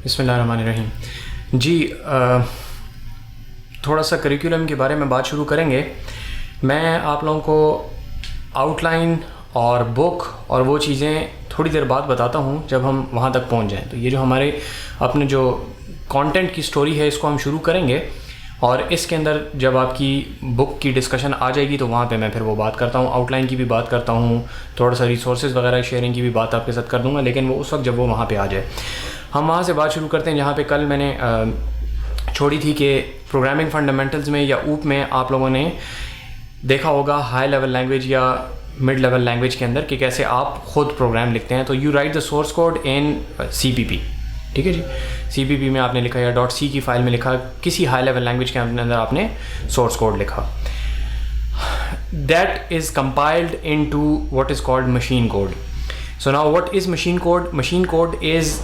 बिस्मिल्लाहिर्रहमानिर्रहीम जी। थोड़ा सा करिकुलम के बारे में बात शुरू करेंगे। मैं आप लोगों को आउटलाइन और बुक और वो चीज़ें थोड़ी देर बाद बताता हूँ जब हम वहाँ तक पहुँच जाएँ। तो ये जो हमारे अपने जो कंटेंट की स्टोरी है इसको हम शुरू करेंगे और इसके अंदर जब आपकी बुक की डिस्कशन आ जाएगी तो वहाँ पे मैं फिर वो बात करता हूँ, आउटलाइन की भी बात करता हूँ, थोड़ा सा रिसोर्सेज वगैरह शेयरिंग की भी बात आपके साथ कर दूँगा, लेकिन वो उस वक्त जब वो वहाँ पे आ जाए। हम वहाँ से बात शुरू करते हैं जहाँ पे कल मैंने छोड़ी थी कि प्रोग्रामिंग फंडामेंटल्स में या ऊप में आप लोगों ने देखा होगा हाई लेवल लैंग्वेज या मिड लेवल लैंग्वेज के अंदर कि कैसे आप खुद प्रोग्राम लिखते हैं। तो you right the source code in CPP, ठीक है जी। CPP में आपने लिखा या .c की फाइल में लिखा, किसी हाई लेवल लैंग्वेज के अंदर आपने सोर्स कोड लिखा। That is compiled into what is called machine code. So now what is machine code? Machine code is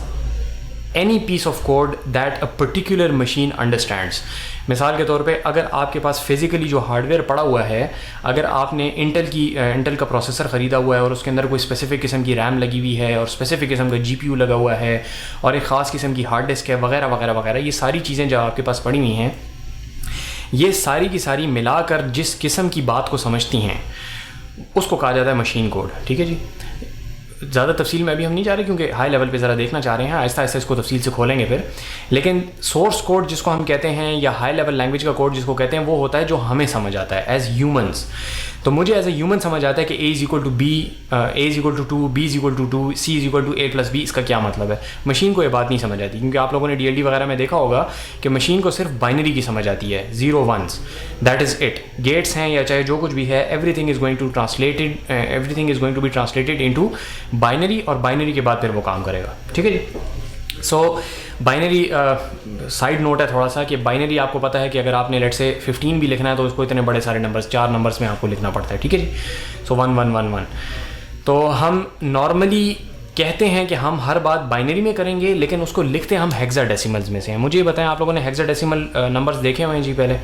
any piece of code that a particular machine understands। मिसाल के तौर पे अगर आपके पास फिज़िकली जो हार्डवेयर पड़ा हुआ है, अगर आपने इंटेल का प्रोसेसर ख़रीदा हुआ है और उसके अंदर कोई स्पेसिफिक किस्म की रैम लगी हुई है और स्पेसिफिक किस्म का GPU लगा हुआ है और एक ख़ास किस्म की हार्ड डिस्क है वगैरह वगैरह वगैरह, ये सारी चीज़ें जो आपके पास पड़ी हुई हैं, ये सारी की सारी मिलाकर जिस किस्म की बात को समझती हैं उसको कहा जाता है मशीन कोड, ठीक है जी। ज़्यादा तफसील में अभी हम नहीं जा रहे क्योंकि हाई लेवल पे ज़रा देखना चाह रहे हैं, आहिस्ता आहिस्ता इसको तफसील से खोलेंगे फिर। लेकिन सोर्स कोड जिसको हम कहते हैं या हाई लेवल लैंग्वेज का कोड जिसको कहते हैं वो होता है जो हमें समझ आता है एज ह्यूमंस। तो मुझे एज ए ह्यूमन समझ आता है कि A = B, A = 2, B = 2, C = A + B, इसका क्या मतलब है। मशीन को ये बात नहीं समझ आती क्योंकि आप लोगों ने DLD वगैरह में देखा होगा कि मशीन को सिर्फ बाइनरी की समझ आती है, 0 1s, that is it. Gets हैं या चाहे जो कुछ भी है, everything is going to be translated into binary और बाइनरी के बाद फिर वो काम करेगा, ठीक है जी। सो बाइनरी साइड नोट है थोड़ा सा कि बाइनरी आपको पता है कि अगर आपने लेट से 15 भी लिखना है तो उसको इतने बड़े सारे नंबर्स 4 नंबर्स में आपको लिखना पड़ता है, ठीक है जी। सो 1 1 1 1। तो हम नॉर्मली कहते हैं कि हम हर बात बाइनरी में करेंगे लेकिन उसको लिखते हम हेक्साडेसिमल्स में से हैं। मुझे ये बताएं, आप लोगों ने हेक्साडेसिमल नंबर्स देखे हुए हैं जी पहले?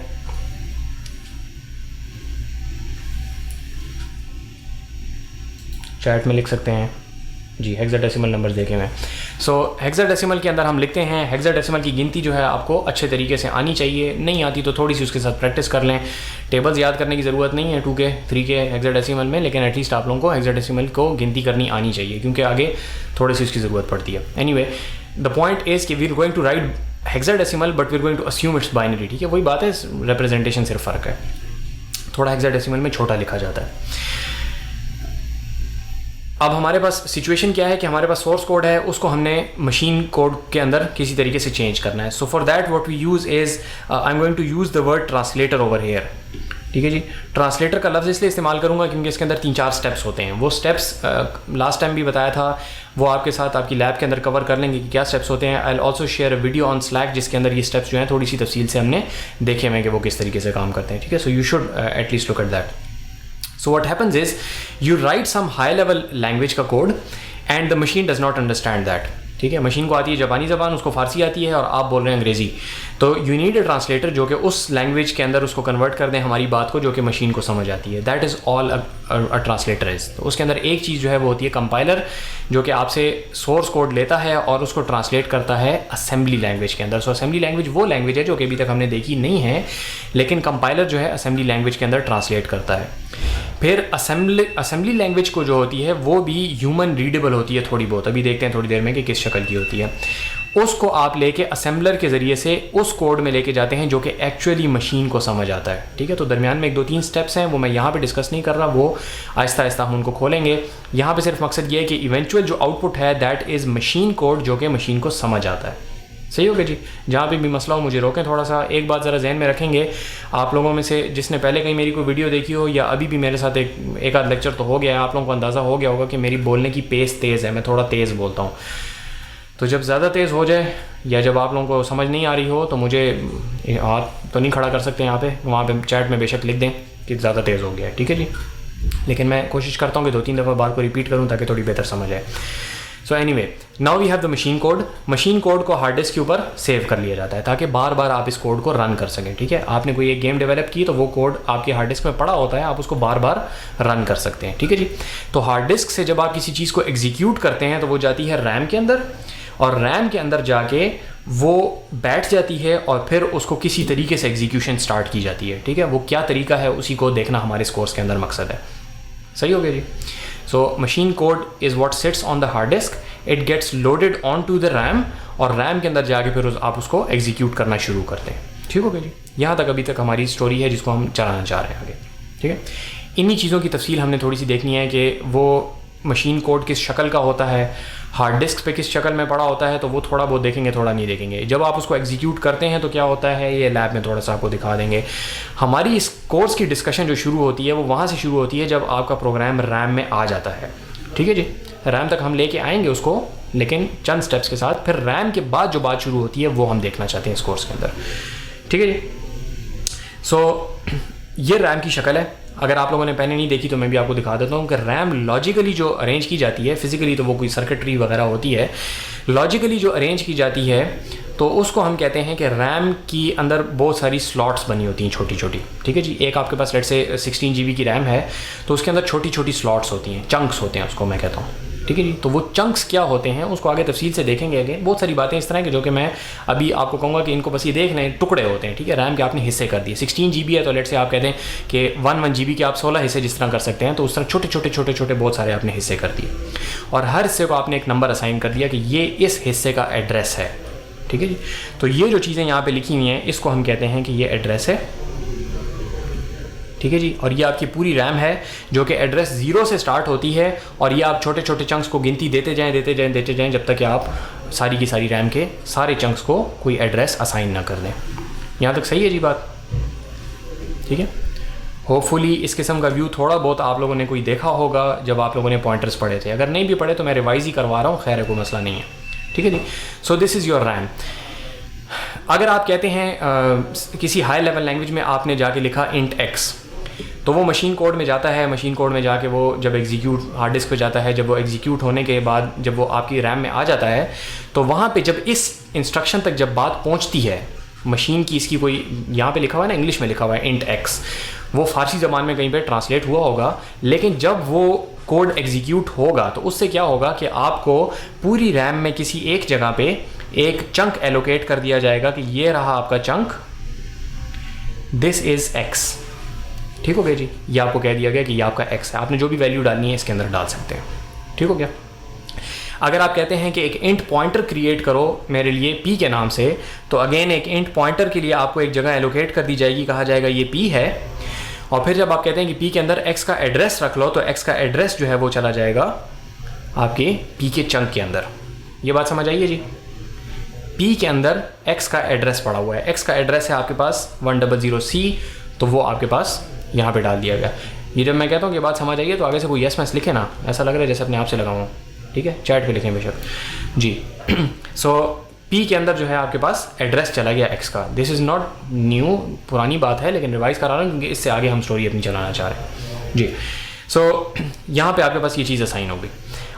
चैट में लिख सकते हैं जी, हेक्साडेसिमल नंबर्स देखे हुए हैं। सो हेक्साडेसिमल के अंदर हम लिखते हैं। हेक्साडेसिमल की गिनती जो है आपको अच्छे तरीके से आनी चाहिए, नहीं आती तो थोड़ी सी उसके साथ प्रैक्टिस कर लें। टेबल्स याद करने की ज़रूरत नहीं है 2K 3K हेक्साडेसिमल में, लेकिन एटलीस्ट आप लोगों को हेक्साडेसिमल को गिनती करनी आनी चाहिए क्योंकि आगे थोड़ी सी उसकी ज़रूरत पड़ती है। एनीवे, द पॉइंट इज़ कि we are going to write hexadecimal but we are going to assume it's binary, ठीक है। वही बात है, रिप्रेजेंटेशन सिर्फ फ़र्क है, थोड़ा हेक्साडेसिमल में छोटा लिखा जाता है। अब हमारे पास सिचुएशन क्या है कि हमारे पास सोर्स कोड है, उसको हमने मशीन कोड के अंदर किसी तरीके से चेंज करना है। So for that what we use is I am going to use the word translator over here, ठीक है जी। ट्रांसलेटर का लफ्ज़ इसलिए इस्तेमाल करूँगा क्योंकि इसके अंदर 3-4 स्टेप्स होते हैं। वो स्टेप्स लास्ट टाइम भी बताया था, वो आपके साथ आपकी लैब के अंदर कवर कर लेंगे कि क्या स्टेप्स होते हैं। I will also share a video on slack जिसके अंदर ये स्टेप्स जो हैं थोड़ी सी तफसील से हमने देखे हुए कि वो किस तरीके से काम करते हैं, ठीक है। So you should at least look at that. So what happens is you write some high level language का code and the machine does not understand that, ठीक है। मशीन को आती है जापानी ज़बान, उसको फ़ारसी आती है और आप बोल रहे हैं अंग्रेज़ी, तो यू नीड ए ट्रांसलेटर जो कि उस लैंग्वेज के अंदर उसको कन्वर्ट कर दें हमारी बात को जो कि मशीन को समझ आती है। That is all a translator is. तो उसके अंदर एक चीज़ जो है वो होती है कंपाइलर, जो कि आपसे सोर्स कोड लेता है और उसको ट्रांसलेट करता है असेंबली लैंग्वेज के अंदर। सो असेंबली लैंग्वेज वो लैंग्वेज है जो कि अभी तक हमने देखी नहीं है, लेकिन कंपाइलर जो है असेंबली लैंग्वेज के अंदर ट्रांसलेट करता है। फिर असेंबली लैंग्वेज को जो होती है वो भी ह्यूमन रीडेबल होती है थोड़ी बहुत, अभी देखते हैं थोड़ी देर में कि किस शक्ल की होती है। उसको आप लेके असेंबलर के ज़रिए से उस कोड में लेके जाते हैं जो कि एक्चुअली मशीन को समझ आता है, ठीक है। तो दरमियान में 1-2-3 स्टेप्स हैं, वो मैं यहाँ पे डिस्कस नहीं कर रहा, वो आहिस्ता आहिस्ता हम उनको खोलेंगे। यहाँ पे सिर्फ मकसद ये है कि इवेंचुअल जो आउटपुट है दैट इज़ मशीन कोड जो कि मशीन को समझ आता है। सही हो गया जी। जहाँ पे भी मसला हो मुझे रोकें थोड़ा सा। एक बात ज़रा जहन में रखेंगे, आप लोगों में से जिसने पहले कहीं मेरी कोई वीडियो देखी हो या अभी भी मेरे साथ एक आध लेक्चर तो हो गया है, आप लोगों को अंदाज़ा हो गया होगा कि मेरी बोलने की पेस तेज़ है, मैं थोड़ा तेज़ बोलता हूँ। तो जब ज़्यादा तेज़ हो जाए या जब आप लोगों को समझ नहीं आ रही हो तो मुझे हाथ तो नहीं खड़ा कर सकते यहाँ पे, वहाँ पे चैट में बेशक लिख दें कि ज़्यादा तेज़ हो गया है, ठीक है जी। लेकिन मैं कोशिश करता हूँ कि 2-3 दफ़ा बात को रिपीट करूँ ताकि थोड़ी बेहतर समझ आए। So anyway, now we have the machine code. Machine code को हार्ड डिस्क के ऊपर सेव कर लिया जाता है ताकि बार बार आप इस कोड को रन कर सकें, ठीक है। आपने कोई एक गेम डेवलप की तो वो कोड आपके हार्ड डिस्क में पड़ा होता है, आप उसको बार बार रन कर सकते हैं, ठीक है जी। तो हार्ड डिस्क से जब आप किसी चीज़ को एग्जीक्यूट करते हैं तो वो जाती है रैम के अंदर और रैम के अंदर जाके वो बैठ जाती है और फिर उसको किसी तरीके से एग्जीक्यूशन स्टार्ट की जाती है, ठीक है। वो क्या तरीका है उसी को देखना हमारे इस कोर्स के अंदर मकसद है। सही हो गया जी। So machine code is what sits on the hard disk, it gets loaded on to the RAM, और रैम के अंदर जाके फिर आप उसको एग्जीक्यूट करना शुरू करते हैं। ठीक हो गया जी। यहाँ तक अभी तक हमारी स्टोरी है जिसको हम चलाना चाह रहे हैं आगे, ठीक है। इन्हीं चीज़ों की तफसील हमने थोड़ी सी देखनी है कि वो मशीन कोड किस शक्ल का होता है, हार्ड डिस्क पे किस शक्ल में पड़ा होता है, तो वो थोड़ा बहुत देखेंगे, थोड़ा नहीं देखेंगे। जब आप उसको एग्जीक्यूट करते हैं तो क्या होता है, ये लैब में थोड़ा सा आपको दिखा देंगे। हमारी इस कोर्स की डिस्कशन जो शुरू होती है वो वहाँ से शुरू होती है जब आपका प्रोग्राम रैम में आ जाता है, ठीक है जी। रैम तक हम लेके आएंगे उसको, लेकिन चंद स्टेप्स के साथ। फिर रैम के बाद जो बात शुरू होती है वो हम देखना चाहते हैं इस कोर्स के अंदर, ठीक है जी। सो ये रैम की शक्ल है। अगर आप लोगों ने पहले नहीं देखी तो मैं भी आपको दिखा देता हूँ कि रैम लॉजिकली जो अरेंज की जाती है, फिजिकली तो वो कोई सर्किटरी वगैरह होती है, लॉजिकली जो अरेंज की जाती है तो उसको हम कहते हैं कि रैम की अंदर बहुत सारी स्लॉट्स बनी होती हैं छोटी छोटी, ठीक है जी। एक आपके पास लेट से 16 GB की रैम है तो उसके अंदर छोटी छोटी स्लॉट्स होती हैं, चंक्स होते हैं उसको मैं कहता हूँ, ठीक है जी। तो वो चंक्स क्या होते हैं उसको आगे तफसील से देखेंगे। आगे बहुत सारी बातें इस तरह की जो कि मैं अभी आपको कहूँगा कि इनको बस ये देख लें, टुकड़े होते हैं, ठीक है। रैम के आपने हिस्से कर दिए, 16 GB है तो लेट से आप कहते हैं कि 1 GB के आप 16 हिस्से जिस तरह कर सकते हैं, तो उस तरह छोटे छोटे बहुत सारे आपने हिस्से कर दिए, और हर हिस्से को आपने एक नंबर असाइन कर दिया कि ये इस हिस्से का एड्रेस है, ठीक है जी। तो ये जो चीज़ें यहाँ पे लिखी हुई हैं इसको हम कहते हैं कि ये एड्रेस है, ठीक है जी। और ये आपकी पूरी रैम है जो कि एड्रेस 0 से स्टार्ट होती है, और ये आप छोटे छोटे चंक्स को गिनती देते जाएं जब तक कि आप सारी की सारी रैम के सारे चंक्स को कोई एड्रेस असाइन ना कर दें। यहाँ तक सही है जी बात, ठीक है। होपफुली इस किस्म का व्यू थोड़ा बहुत आप लोगों ने कोई देखा होगा जब आप लोगों ने पॉइंटर्स पढ़े थे। अगर नहीं भी पढ़े तो मैं रिवाइज ही करवा रहा हूँ, खैर है, कोई मसला नहीं है, ठीक है जी। So this is your RAM. अगर आप कहते हैं किसी हाई लेवल लैंग्वेज में आपने जाके लिखा इंट x, तो वो मशीन कोड में जाता है, मशीन कोड में जाके वो जब एग्जीक्यूट हार्ड डिस्क पे जाता है, जब वो एग्जीक्यूट होने के बाद जब वो आपकी रैम में आ जाता है, तो वहाँ पे जब इस इंस्ट्रक्शन तक जब बात पहुँचती है मशीन की, इसकी कोई यहाँ पे लिखा हुआ है ना, इंग्लिश में लिखा हुआ है इंट x, वो फारसी ज़बान में कहीं पे ट्रांसलेट हुआ होगा, लेकिन जब वो कोड एग्जीक्यूट होगा तो उससे क्या होगा कि आपको पूरी रैम में किसी एक जगह पे एक चंक एलोकेट कर दिया जाएगा कि ये रहा आपका चंक, दिस इज़ x, ठीक हो गया जी। ये आपको कह दिया गया कि ये आपका x है, आपने जो भी वैल्यू डालनी है इसके अंदर डाल सकते हैं, ठीक हो गया। अगर आप कहते हैं कि एक इंट पॉइंटर क्रिएट करो मेरे लिए p के नाम से, तो अगेन एक इंट पॉइंटर के लिए आपको एक जगह एलोकेट कर दी जाएगी, कहा जाएगा ये p है, और फिर जब आप कहते हैं कि p के अंदर x का एड्रेस रख लो, तो x का एड्रेस जो है वो चला जाएगा आपके p के चंक के अंदर। ये बात समझ आइए जी। p के अंदर x का एड्रेस पड़ा हुआ है, x का एड्रेस है आपके पास 100C, तो वो आपके पास यहाँ पे डाल दिया गया। ये जब मैं कहता हूँ कि बात समझ आइए तो आगे से कोई यस मैस लिखे ना, ऐसा लग रहा है जैसे अपने आप से लगाऊँ, ठीक है, चैट पे लिखें बेशक जी। सो p के अंदर जो है आपके पास एड्रेस चला गया x का। दिस इज़ नॉट न्यू, पुरानी बात है, लेकिन रिवाइज करा रहा हूँ क्योंकि इससे आगे हम स्टोरी अपनी चलाना चाह रहे हैं जी। सो यहाँ पे आपके पास ये चीज़ असाइन हो गई।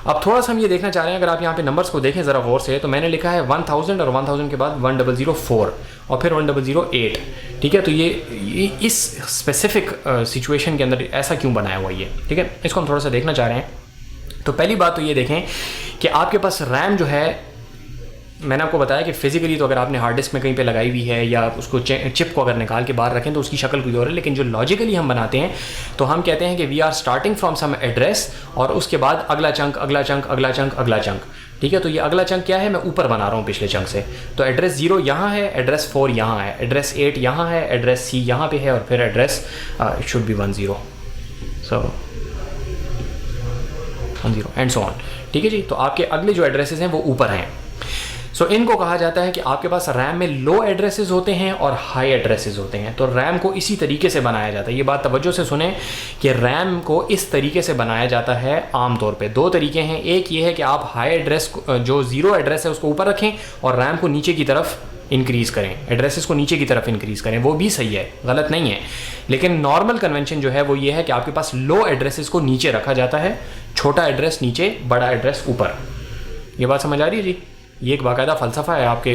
अब थोड़ा सा हम ये देखना चाह रहे हैं, अगर आप यहाँ पे नंबर्स को देखें ज़रा गौर से, तो मैंने लिखा है 1000 और 1000 के बाद 1004 और फिर 1008, ठीक है। तो ये इस स्पेसिफिक सिचुएशन के अंदर ऐसा क्यों बनाया हुआ ये, ठीक है, इसको हम थोड़ा सा देखना चाह रहे हैं। तो पहली बात तो ये देखें कि आपके पास रैम जो है, मैंने आपको बताया कि फिजिकली तो अगर आपने हार्ड डिस्क में कहीं पे लगाई हुई है या उसको चिप को अगर निकाल के बाहर रखें तो उसकी शक्ल कोई और है, लेकिन जो लॉजिकली हम बनाते हैं तो हम कहते हैं कि we are starting from some address, और उसके बाद अगला चंक अगला चंक अगला चंक अगला चंक, ठीक है। तो ये अगला चंक क्या है, मैं ऊपर बना रहा हूँ पिछले चंक से। तो एड्रेस 0 यहाँ है, एड्रेस 4 यहाँ है, एड्रेस 8 यहाँ है, एड्रेस C यहाँ पे है, और फिर address it should be 10, so 10 and so on, ठीक है जी। तो आपके अगले जो एड्रेसेस हैं वो ऊपर हैं। सो इनको कहा जाता है कि आपके पास रैम में लो एड्रेसेस होते हैं और हाई एड्रेसेस होते हैं। तो रैम को इसी तरीके से बनाया जाता है। ये बात तवज्जो से सुने कि रैम को इस तरीके से बनाया जाता है। आमतौर पे दो तरीके हैं। एक ये है कि आप हाई एड्रेस जो 0 एड्रेस है उसको ऊपर रखें और रैम को नीचे की तरफ इंक्रीज़ करें, एड्रेसेस को नीचे की तरफ इंक्रीज़ करें, वो भी सही है, गलत नहीं है। लेकिन नॉर्मल कन्वेंशन जो है वो ये है कि आपके पास लो एड्रेसेस को नीचे रखा जाता है, छोटा एड्रेस नीचे, बड़ा एड्रेस ऊपर। ये बात समझ आ रही है जी? ये एक बाकायदा फ़लसफ़ा है आपके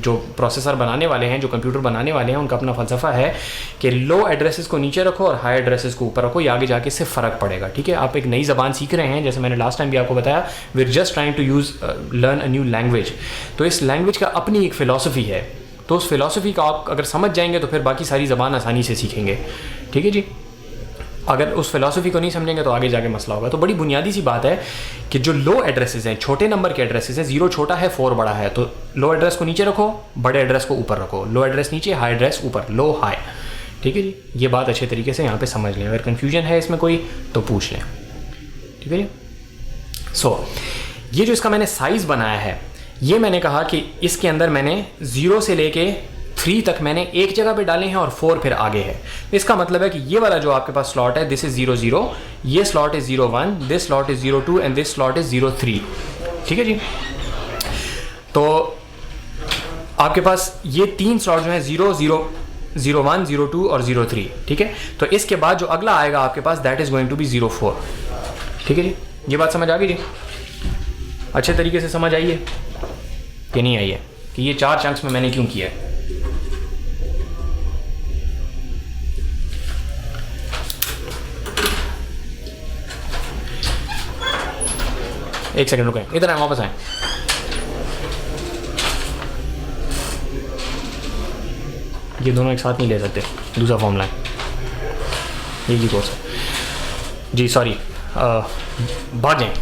जो प्रोसेसर बनाने वाले हैं, जो कंप्यूटर बनाने वाले हैं, उनका अपना फ़लसफ़ा है कि लो एड्रेसेस को नीचे रखो और हाई एड्रेसेस को ऊपर रखो, ये आगे जाके इससे फ़र्क पड़ेगा। ठीक है, आप एक नई ज़बान सीख रहे हैं, जैसे मैंने लास्ट टाइम भी आपको बताया, we are just trying to use learn a new language. तो इस लैंग्वेज का अपनी एक फ़िलासफ़ी है, तो उस फिलॉसफी का आप अगर समझ जाएंगे तो फिर बाकी सारी ज़बान आसानी से सीखेंगे। ठीक है जी, अगर उस फिलॉसफी को नहीं समझेंगे तो आगे जाके मसला होगा। तो बड़ी बुनियादी सी बात है कि जो लो एड्रेसेस हैं, छोटे नंबर के एड्रेसेस हैं, 0 छोटा है 4 बड़ा है, तो लो एड्रेस को नीचे रखो, बड़े एड्रेस को ऊपर रखो, लो एड्रेस नीचे, हाई एड्रेस ऊपर, लो हाई। ठीक है जी, ये बात अच्छे तरीके से यहाँ पे समझ लें, अगर कन्फ्यूजन है इसमें कोई तो पूछ लें। ठीक है जी, सो ये जो इसका मैंने साइज़ बनाया है, ये मैंने कहा कि इसके अंदर मैंने 0 से लेके 3 तक मैंने एक जगह पे डाले हैं और 4 फिर आगे है। इसका मतलब है कि ये वाला जो आपके पास स्लॉट है, दिस इज 0 0, ये slot is 0 1, this slot is 0 2 and this slot is 0 3। ठीक है जी, तो आपके पास ये 3 स्लॉट जो हैं 0 0 0 1 0 2 और 0 3। ठीक है, तो इसके बाद जो अगला आएगा आपके पास, that is going to be 0 4। ठीक है जी, ये बात समझ आ गई जी? अच्छे तरीके से समझ आई है कि नहीं आई है कि ये 4 चंक्स में मैंने क्यों किया है? एक सेकंड रुकें, इधर आए, वापस आए। ये दोनों एक साथ नहीं ले सकते, दूसरा फॉर्म लाएं, एक ही कोर्स है जी। सॉरी, भाग जाएं,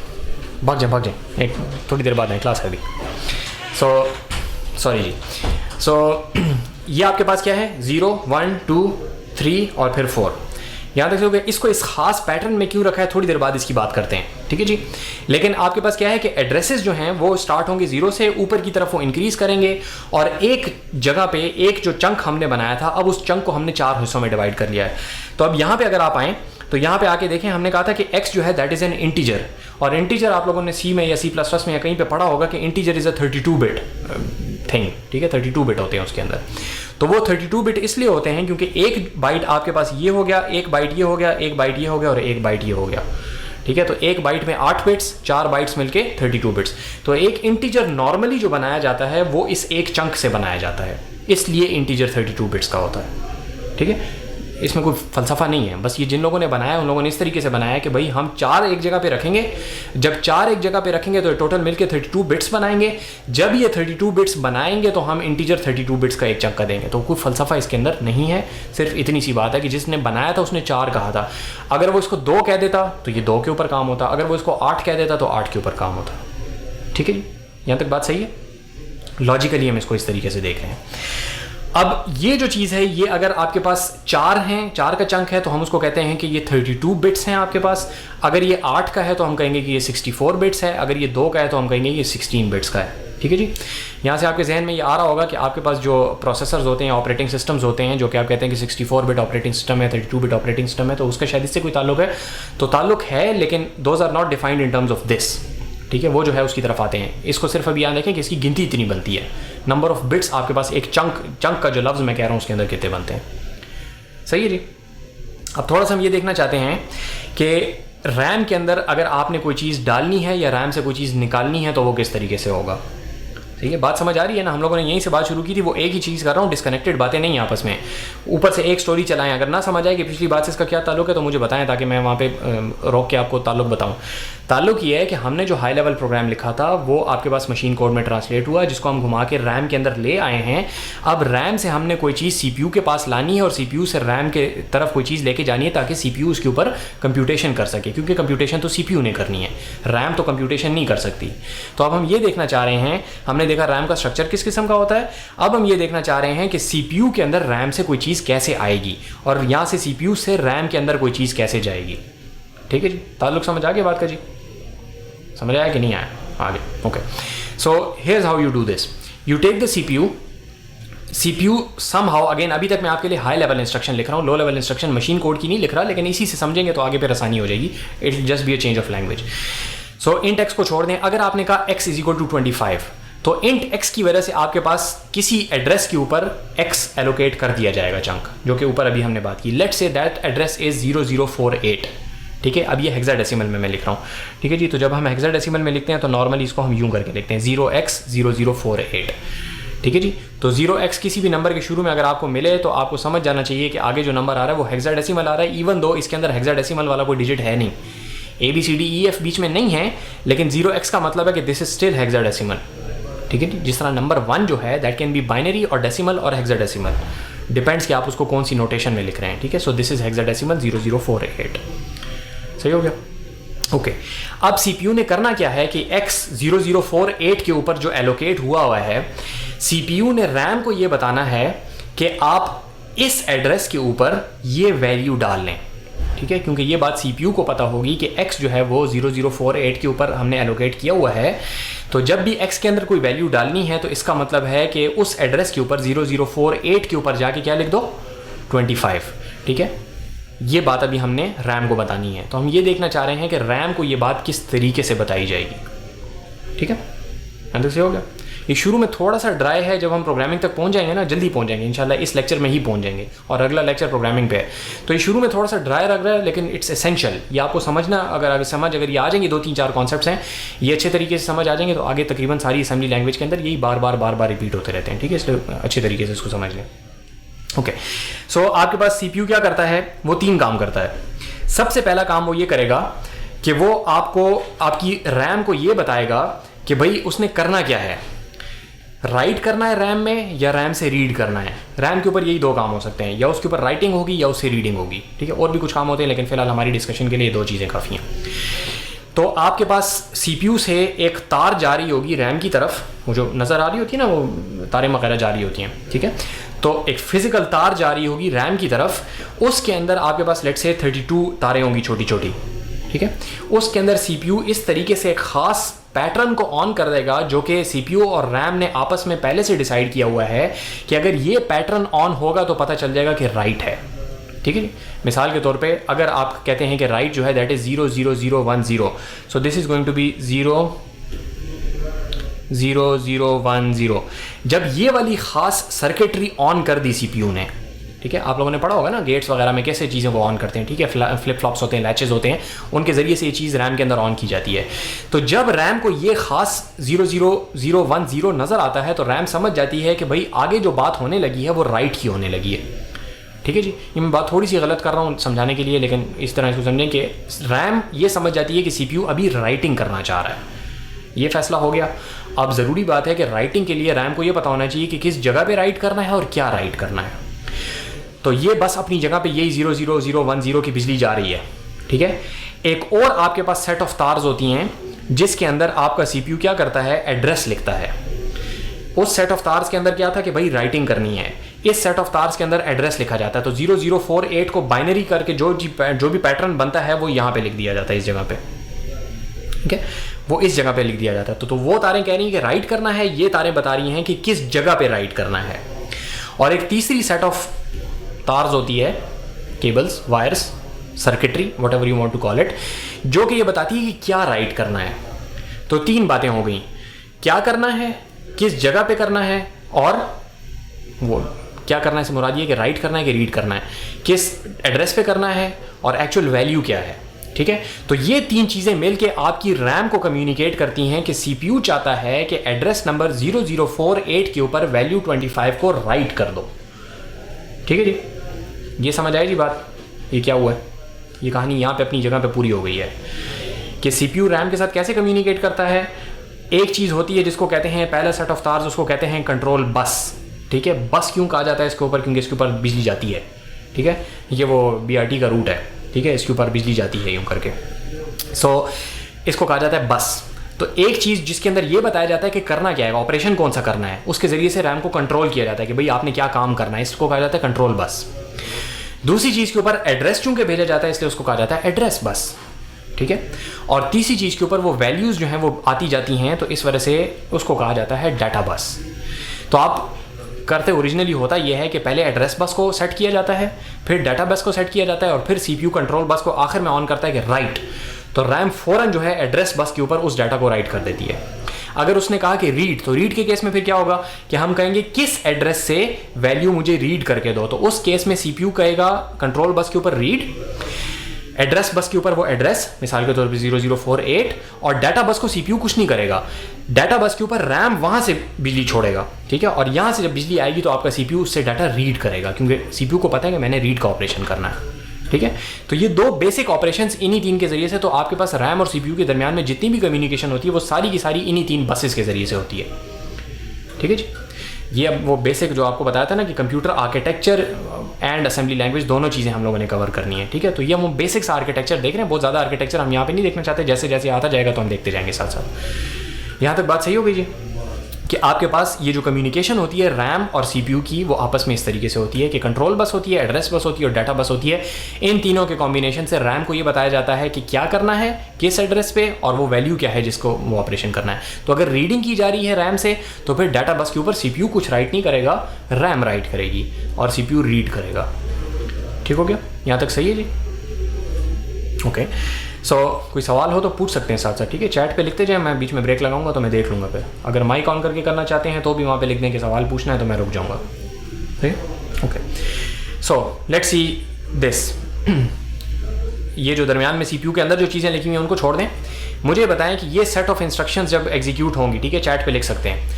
एक थोड़ी देर बाद आए, क्लास है अभी। सॉरी जी। ये आपके पास क्या है, 0 1 2 3 और फिर 4। यहाँ देखोगे इसको इस खास पैटर्न में क्यों रखा है, थोड़ी देर बाद इसकी बात करते हैं। ठीक है जी, लेकिन आपके पास क्या है कि एड्रेसेस जो हैं वो स्टार्ट होंगे 0 से, ऊपर की तरफ वो इंक्रीज करेंगे, और एक जगह पे एक जो चंक हमने बनाया था, अब उस चंक को हमने 4 हिस्सों में डिवाइड कर लिया है। तो अब यहाँ पे अगर आप आएँ तो यहाँ पे आके देखें, हमने कहा था कि x जो है दैट इज़ एन इंटीजर, और इंटीजर आप लोगों ने C में या C++ में या कहीं पे पढ़ा होगा कि integer is a 32 bit thing. ठीक है, 32 बिट होते हैं उसके अंदर। तो वो 32 बिट इसलिए होते हैं क्योंकि एक बाइट आपके पास ये हो गया, एक बाइट ये हो गया, एक बाइट ये हो गया और एक बाइट ये हो गया। ठीक है, तो एक बाइट में 8 बिट्स, 4 बाइट्स मिलके 32 बिट्स। तो एक इंटीजर नॉर्मली जो बनाया जाता है वो इस एक चंक से बनाया जाता है, इसलिए इंटीजर 32 बिट्स का होता है। ठीक है, इसमें कोई फ़लसफ़ा नहीं है, बस ये जिन लोगों ने बनाया उन लोगों ने इस तरीके से बनाया कि भाई हम 4 एक जगह पे रखेंगे, जब 4 एक जगह पे रखेंगे तो टोटल मिलके 32 बिट्स बनाएंगे, जब ये 32 बिट्स बनाएंगे तो हम इंटीजर 32 बिट्स का एक चंक देंगे। तो कोई फ़लसफ़ा इसके अंदर नहीं है, सिर्फ इतनी सी बात है कि जिसने बनाया था उसने 4 कहा था, अगर वो इसको 2 कह देता तो ये 2 के ऊपर काम होता, अगर वो इसको 8 कह देता तो 8 के ऊपर काम होता। ठीक है जी, यहाँ तक बात सही है? लॉजिकली हम इसको इस तरीके से देख रहे हैं। अब ये जो चीज़ है, ये अगर आपके पास 4 हैं, 4 का चंक है तो हम उसको कहते हैं कि ये 32 बिट्स हैं आपके पास। अगर ये 8 का है तो हम कहेंगे कि ये 64 बिट्स है, अगर ये 2 का है तो हम कहेंगे ये 16 बिट्स का है। ठीक है जी, यहाँ से आपके जहन में ये आ रहा होगा कि आपके पास जो प्रोसेसर्स होते हैं, ऑपरेटिंग सिस्टम्स होते हैं, जो कि आप कहते हैं कि 64 बिट ऑपरेटिंग सिस्टम है, 32 बिट ऑपरेटिंग सिस्टम है, तो उसका शायद इससे कोई ताल्लुक है, तो ताल्लुक है, लेकिन those are not defined in terms of this. ठीक है, वो जो है उसकी तरफ आते हैं। इसको सिर्फ अभी यहाँ देखें कि इसकी गिनती इतनी बनती है, नंबर ऑफ बिट्स आपके पास एक चंक का जो लफ्ज़ मैं कह रहा हूँ उसके अंदर कितने बनते हैं। सही है जी। अब थोड़ा सा हम ये देखना चाहते हैं कि रैम के अंदर अगर आपने कोई चीज़ डालनी है या रैम से कोई चीज़ निकालनी है तो वो किस तरीके से होगा। ठीक है, बात समझ आ रही है ना? हम लोगों ने यहीं से बात शुरू की थी, वो एक ही चीज़ कर रहा हूँ, डिस्कनेक्टेड बातें नहीं आपस में, ऊपर से एक स्टोरी चलाएं। अगर ना समझ आए कि पिछली बात से इसका क्या ताल्लुक है तो मुझे बताएं, ताकि मैं वहाँ पे रोक के आपको ताल्लुक बताऊँ। ताल्लुक ये है कि हमने जो हाई लेवल प्रोग्राम लिखा था वो आपके पास मशीन कोड में ट्रांसलेट हुआ, जिसको हम घुमा के रैम के अंदर ले आए हैं। अब रैम से हमने कोई चीज़ CPU के पास लानी है और CPU से रैम के तरफ कोई चीज़ लेके जानी है, ताकि CPU उसके ऊपर कंप्यूटेशन कर सके, क्योंकि कंप्यूटेशन तो CPU ने करनी है, रैम तो कंप्यूटेशन नहीं कर सकती। तो अब हम ये देखना चाह रहे हैं, हमने देखा रैम का स्ट्रक्चर किस किस्म का होता है, अब हम ये देखना चाह रहे हैं कि CPU के अंदर रैम से कोई चीज़ कैसे आएगी और यहाँ से CPU से रैम के अंदर कोई चीज़ कैसे जाएगी। ठीक है जी, ताल्लुक समझ आ गया बात का जी? समझ आया कि नहीं आया? आगे okay. So here's how you do this, you take the CPU somehow, again अभी तक मैं आपके लिए हाई लेवल इंस्ट्रक्शन लिख रहा हूँ, low level instruction machine code की नहीं लिख रहा, लेकिन इसी से समझेंगे तो आगे फिर आसानी हो जाएगी। It will just be a change of language. So int x को छोड़ दें, अगर आपने कहा x इज इक्वल टू 25, तो इंट x की वजह से आपके पास किसी एड्रेस के ऊपर x एलोकेट कर दिया जाएगा चंक, जो कि ऊपर अभी हमने बात की। Let's say that address is 0048। ठीक है। अब ये हेक्साडेसिमल में मैं लिख रहा हूँ, ठीक है जी। तो जब हम हेक्साडेसिमल में लिखते हैं तो नॉर्मली इसको हम यूं करके लिखते हैं 0x0048, ठीक है जी। तो 0x किसी भी नंबर के शुरू में अगर आपको मिले तो आपको समझ जाना चाहिए कि आगे जो नंबर आ रहा है वो हेक्साडेसिमल आ रहा है, इवन दो इसके अंदर हेक्साडेसिमल वाला कोई डिजिट है नहीं, ABCDEF बीच में नहीं है, लेकिन 0x का मतलब है कि दिस इज स्टिल हेक्साडेसिमल, ठीक है जी। जिस तरह नंबर 1 जो है दैट कैन बी बाइनरी और डेसिमल और हेक्साडेसिमल, डिपेंड्स कि आप उसको कौन सी नोटेशन में लिख रहे हैं, ठीक है। सो दिस इज हेक्साडेसिमल 0048, सही हो गया, ओके। अब CPU ने करना क्या है कि X 0048 के ऊपर जो एलोकेट हुआ है, CPU ने RAM को ये बताना है कि आप इस एड्रेस के ऊपर ये वैल्यू डाल लें, ठीक है। क्योंकि ये बात CPU को पता होगी कि X जो है वो 0048 के ऊपर हमने एलोकेट किया हुआ है, तो जब भी X के अंदर कोई वैल्यू डालनी है तो इसका मतलब है कि उस एड्रेस के ऊपर 0048 के ऊपर जाके क्या लिख दो, 25, ठीक है। ये बात अभी हमने RAM को बतानी है, तो हम ये देखना चाह रहे हैं कि RAM को ये बात किस तरीके से बताई जाएगी, ठीक है। अंदर से हो गया। ये शुरू में थोड़ा सा ड्राई है, जब हम प्रोग्रामिंग तक पहुंच जाएंगे ना, जल्दी पहुंच जाएंगे इंशाल्लाह, इस लेक्चर में ही पहुंच जाएंगे और अगला लेक्चर प्रोग्रामिंग पे है। तो ये शुरू में थोड़ा सा ड्राई लग रहा है, लेकिन इट्स एसेंशियल, ये आपको समझना, अगर ये आ जाएंगे 2-3-4 कॉन्सेप्ट्स हैं, ये अच्छे तरीके से समझ आ जाएंगे तो आगे तकरीबन सारी असेंबली लैंग्वेज के अंदर यही बार बार रिपीट होते रहते हैं, ठीक है। इसलिए अच्छे तरीके से इसको समझ लें, ओके। सो आपके पास CPU क्या करता है, वो 3 काम करता है। सबसे पहला काम वो ये करेगा कि वो आपको आपकी RAM को ये बताएगा कि भाई उसने करना क्या है, राइट करना है RAM में या RAM से रीड करना है। RAM के ऊपर यही 2 काम हो सकते हैं, या उसके ऊपर राइटिंग होगी या उससे रीडिंग होगी, ठीक है। और भी कुछ काम होते हैं, लेकिन फिलहाल हमारी डिस्कशन के लिए 2 चीज़ें काफ़ी हैं। तो आपके पास CPU से एक तार जा रही होगी RAM की तरफ, वो जो नज़र आ रही होती है ना, वो तारें वगैरह जा रही होती हैं, ठीक है। तो एक फिजिकल तार जा रही होगी RAM की तरफ, उसके अंदर आपके पास लेट्स से 32 तारें होंगी छोटी छोटी, ठीक है। उसके अंदर CPU इस तरीके से एक ख़ास पैटर्न को ऑन कर देगा जो कि CPU और RAM ने आपस में पहले से डिसाइड किया हुआ है कि अगर ये पैटर्न ऑन होगा तो पता चल जाएगा कि राइट है, ठीक है। मिसाल के तौर पे अगर आप कहते हैं कि राइट जो है that is 00010, so this is going to be 00010। जब ये वाली खास सर्किटरी ऑन कर दी CPU ने, ठीक है। आप लोगों ने पढ़ा होगा ना गेट्स वगैरह में कैसे चीज़ें वो ऑन करते हैं, ठीक है। फ्लिप फ्लॉप्स होते हैं, लैचेस होते हैं, उनके ज़रिए से ये चीज़ RAM के अंदर ऑन की जाती है। तो जब RAM को ये खास 00010 नज़र आता है तो RAM समझ जाती है कि भाई आगे जो बात होने लगी है वो राइट की होने लगी है, ठीक है जी। ये मैं बात थोड़ी सी गलत कर रहा हूँ समझाने के लिए, लेकिन इस तरह इसको समझें कि RAM ये समझ जाती है कि CPU अभी राइटिंग करना चाह रहा है, ये फैसला हो गया। अब ज़रूरी बात है कि राइटिंग के लिए RAM को ये पता होना चाहिए कि किस जगह पे राइट करना है और क्या राइट करना है। तो ये बस अपनी जगह पे यही 00010 की बिजली जा रही है, ठीक है। एक और आपके पास सेट ऑफ तार्स होती हैं जिसके अंदर आपका CPU क्या करता है, एड्रेस लिखता है। उस सेट ऑफ तार्स के अंदर क्या था कि भाई राइटिंग करनी है, इस सेट ऑफ तार्स के अंदर एड्रेस लिखा जाता है। तो 0048 को बाइनरी करके जो भी पैटर्न बनता है वो यहाँ पे लिख दिया जाता है, इस जगह पे, ठीक है। वो इस जगह पे लिख दिया जाता है। तो वो तारें कह रही हैं कि राइट करना है, ये तारें बता रही हैं कि किस जगह पे राइट करना है। और एक तीसरी सेट ऑफ तार्स होती है, cables, wires, circuitry, whatever you want to call it, जो कि ये बताती है कि क्या राइट करना है। तो 3 बातें हो गई, क्या करना है, किस जगह पे करना है, और वो क्या करना है से मुराद ये कि राइट करना है कि रीड करना है, किस एड्रेस पे करना है, और एक्चुअल वैल्यू क्या है, ठीक है। तो ये 3 चीज़ें मिलके आपकी RAM को कम्युनिकेट करती हैं कि CPU चाहता है कि एड्रेस नंबर 0048 के ऊपर वैल्यू 25 को राइट कर दो, ठीक है जी। ये समझ आई जी बात, ये क्या हुआ है, ये कहानी यहाँ पे अपनी जगह पे पूरी हो गई है कि CPU RAM के साथ कैसे कम्युनिकेट करता है। एक चीज़ होती है जिसको कहते हैं, पहला सेट ऑफ तार्स, उसको कहते हैं कंट्रोल बस, ठीक है। बस क्यों कहा जाता है इसके ऊपर, क्योंकि इसके ऊपर बिजली जाती है, ठीक है। ये वो BRT का रूट है, ठीक है, इसके ऊपर बिजली जाती है यूँ करके, सो इसको कहा जाता है बस। तो एक चीज़ जिसके अंदर ये बताया जाता है कि करना क्या है, ऑपरेशन कौन सा करना है, उसके ज़रिए से RAM को कंट्रोल किया जाता है कि भाई आपने क्या काम करना है, इसको कहा जाता है कंट्रोल बस। दूसरी चीज़ के ऊपर एड्रेस चूंकि भेजा जाता है इसलिए उसको कहा जाता है एड्रेस बस, ठीक है। और तीसरी चीज़ के ऊपर वो वैल्यूज़ जो हैं वो आती जाती हैं, तो इस वजह से उसको कहा जाता है डाटा बस। तो आप करते ओरिजिनली होता यह है कि पहले एड्रेस बस को सेट किया जाता है, फिर डाटा बस को सेट किया जाता है, और फिर CPU कंट्रोल बस को आखिर में ऑन करता है कि राइट। तो RAM फ़ौरन जो है एड्रेस बस के ऊपर उस डाटा को राइट कर देती है। अगर उसने कहा कि रीड, तो रीड के केस में फिर क्या होगा कि हम कहेंगे किस एड्रेस से वैल्यू मुझे रीड करके दो, तो उस केस में CPU कहेगा कंट्रोल बस के ऊपर रीड, एड्रेस बस के ऊपर वो एड्रेस मिसाल के तौर पे 0048, और डाटा बस को सीपीयू कुछ नहीं करेगा, डाटा बस के ऊपर रैम वहाँ से बिजली छोड़ेगा, ठीक है, और यहाँ से जब बिजली आएगी तो आपका सीपीयू उससे डाटा रीड करेगा, क्योंकि सीपीयू को पता है कि मैंने रीड का ऑपरेशन करना है, ठीक है। तो ये दो बेसिक ऑपरेशंस इन्हीं तीन के जरिए से, तो आपके पास रैम और सीपीयू के दरमियान में जितनी भी कम्युनिकेशन होती है वो सारी की सारी इन्हीं तीन बसेस के जरिए से होती है, ठीक है जी। ये अब वो बेसिक जो आपको बताया था ना कि computer architecture and assembly language दोनों चीज़ें हम लोगों ने कवर करनी है, ठीक है। तो ये हम बेसिक्स आर्किटेक्चर देख रहे हैं, बहुत ज़्यादा आर्किटेक्चर हम यहाँ पे नहीं देखना चाहते, जैसे जैसे आता जाएगा तो हम देखते जाएंगे साथ साथ। यहाँ तक बात सही हो गई जी कि आपके पास ये जो कम्युनिकेशन होती है रैम और सीपीयू की, वो आपस में इस तरीके से होती है कि कंट्रोल बस होती है, एड्रेस बस होती है और डाटा बस होती है। इन तीनों के कॉम्बिनेशन से रैम को ये बताया जाता है कि क्या करना है किस एड्रेस पे, और वो वैल्यू क्या है जिसको वो ऑपरेशन करना है। तो अगर रीडिंग की जा रही है रैम से, तो फिर डाटा बस के ऊपर सीपीयू कुछ राइट नहीं करेगा, रैम राइट करेगी और सीपीयू रीड करेगा। ठीक हो गया, यहाँ तक सही है जी? ओके, सो कोई सवाल हो तो पूछ सकते हैं साथ साथ, ठीक है, चैट पे लिखते जाएं, मैं बीच में ब्रेक लगाऊंगा तो मैं देख लूँगा। फिर अगर माइक ऑन करके करना चाहते हैं तो भी वहाँ पे लिख दें कि सवाल पूछना है, तो मैं रुक जाऊँगा, ठीक है। Okay, so let's see this. ये जो दरमियान में सीपीयू के अंदर जो चीज़ें लिखी हुई हैं उनको छोड़ दें, मुझे बताएं कि ये सेट ऑफ इंस्ट्रक्शंस जब एग्जीक्यूट होंगी, ठीक है, चैट पे लिख सकते हैं,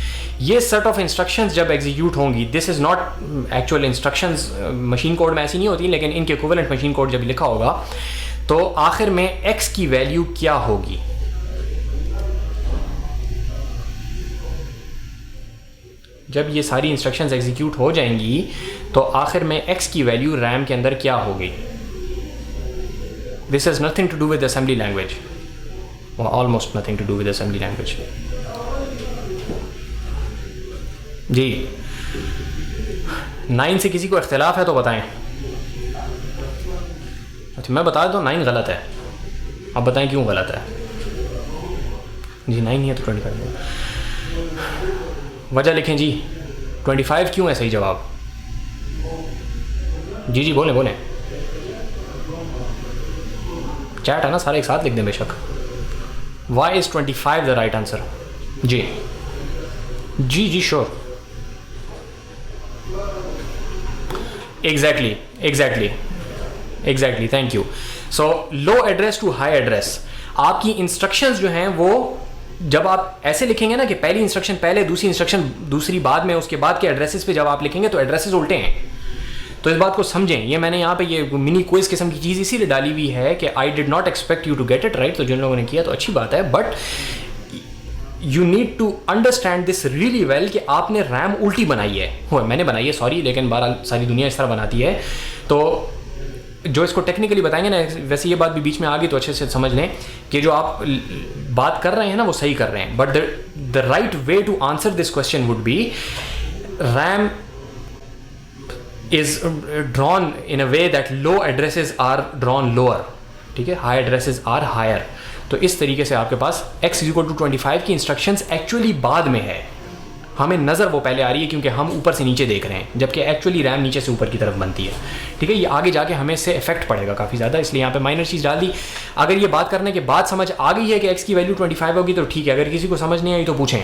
ये सेट ऑफ इंस्ट्रक्शंस जब एग्जीक्यूट होंगी, this is not actual instructions, machine code में ऐसी नहीं होती, लेकिन इनके इक्विवेलेंट मशीन कोड जब लिखा होगा तो आखिर में x की वैल्यू क्या होगी? जब ये सारी इंस्ट्रक्शंस एग्जीक्यूट हो जाएंगी तो आखिर में x की वैल्यू रैम के अंदर क्या होगी? This is nothing to do with assembly language, almost nothing to do with assembly language. जी 9 से किसी को इख्तिलाफ है तो बताएं। अच्छा, मैं बता दूँ 9 गलत है, आप बताएं क्यों गलत है? जी 9 नहीं है तो 25 वजह लिखें जी, 25 क्यों है सही जवाब? जी जी बोलें बोलें, चैट है ना, सारे एक साथ लिख दें बेशक। Why is 25 the right answer? जी जी जी sure, exactly exactly exactly, thank you. So low address to high address, आपकी इंस्ट्रक्शंस जो हैं वो जब आप ऐसे लिखेंगे ना कि पहली इंस्ट्रक्शन पहले, दूसरी इंस्ट्रक्शन दूसरी बाद में, उसके बाद के एड्रेसेस पे जब आप लिखेंगे तो एड्रेसेस उल्टे हैं। तो इस बात को समझें। ये मैंने यहाँ पे ये मिनी क्विज किस्म की चीज़ इसीलिए डाली हुई है कि I did not expect you to get it right. तो जिन लोगों ने किया तो अच्छी बात है, but you need to understand this really well कि आपने रैम उल्टी बनाई है, मैंने बनाई है सॉरी, लेकिन बहरहाल सारी दुनिया इस तरह बनाती है। तो जो इसको टेक्निकली बताएंगे ना, वैसे ये बात भी बीच में आ गई तो अच्छे से समझ लें कि जो आप बात कर रहे हैं ना वो सही कर रहे हैं, but the right way to answer this question would be RAM is drawn in a way that low addresses are drawn lower, ठीक है, high addresses are higher। तो इस तरीके से आपके पास x = 25 की इंस्ट्रक्शंस एक्चुअली बाद में है, हमें नज़र वो पहले आ रही है क्योंकि हम ऊपर से नीचे देख रहे हैं, जबकि एक्चुअली रैम नीचे से ऊपर की तरफ बनती है, ठीक है। ये आगे जाके हमें इससे इफेक्ट पड़ेगा काफ़ी ज़्यादा, इसलिए यहाँ पे माइनर चीज़ डाल दी। अगर ये बात करने के बाद समझ आ गई है कि x की वैल्यू 25 होगी तो ठीक है, अगर किसी को समझ नहीं आई तो पूछें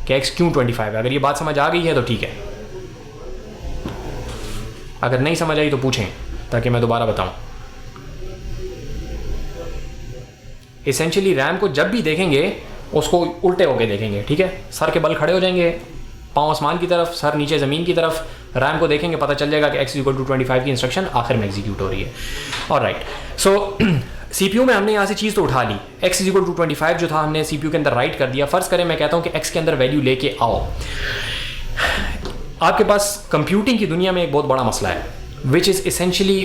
कि x क्यों 25 है। अगर ये बात समझ आ गई है तो ठीक है, अगर नहीं समझ आई तो पूछें ताकि मैं दोबारा बताऊं। एसेंशियली रैम को जब भी देखेंगे उसको उल्टे होके देखेंगे, ठीक है, सर के बल खड़े हो जाएंगे, पाँव आसमान की तरफ, सर नीचे ज़मीन की तरफ, रैम को देखेंगे, पता चल जाएगा कि x = 25 की इंस्ट्रक्शन आखिर में एग्जीक्यूट हो रही है। ऑलराइट, सो CPU में हमने यहाँ से चीज़ तो उठा ली, x = 25 जो था हमने CPU के अंदर राइट कर दिया। फ़र्ज़ करें मैं कहता हूँ कि x के अंदर वैल्यू लेके आओ। आपके पास कंप्यूटिंग की दुनिया में एक बहुत बड़ा मसला है, विच इज़ इसेंशियली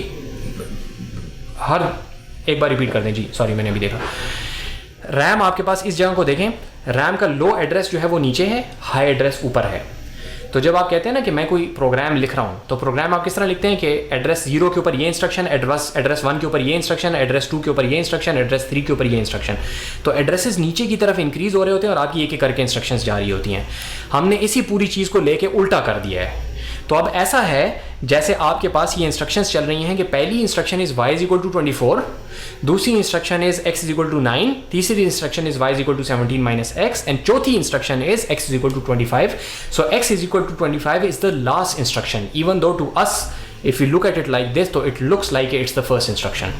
एक बार रिपीट कर दें जी, सॉरी मैंने अभी देखा। रैम आपके पास इस जगह को देखें, रैम का लो एड्रेस जो है वो नीचे है, हाई एड्रेस ऊपर है। तो जब आप कहते हैं ना कि मैं कोई प्रोग्राम लिख रहा हूँ, तो प्रोग्राम आप किस तरह लिखते हैं कि एड्रेस 0 के ऊपर ये इंस्ट्रक्शन, एड्रेस 1 के ऊपर ये इंस्ट्रक्शन, एड्रेस 2 के ऊपर ये इंस्ट्रक्शन, एड्रेस 3 के ऊपर ये इंस्ट्रक्शन। तो एड्रेसेस नीचे की तरफ इंक्रीज हो रहे होते हैं और आपकी एक एक करके इंस्ट्रक्शंस जारी होती हैं। हमने इसी पूरी चीज़ को लेके उल्टा कर दिया है। तो अब ऐसा है जैसे आपके पास ये इंस्ट्रक्शंस चल रही हैं कि पहली इंस्ट्रक्शन इज़ y = 24, दूसरी इंस्ट्रक्शन इज़ x = 9, तीसरी instruction is y = 17 - x, and चौथी instruction is x = 25। So x = 25 is the last instruction, even though to us if we look at it like this, तो it looks like it's the first instruction।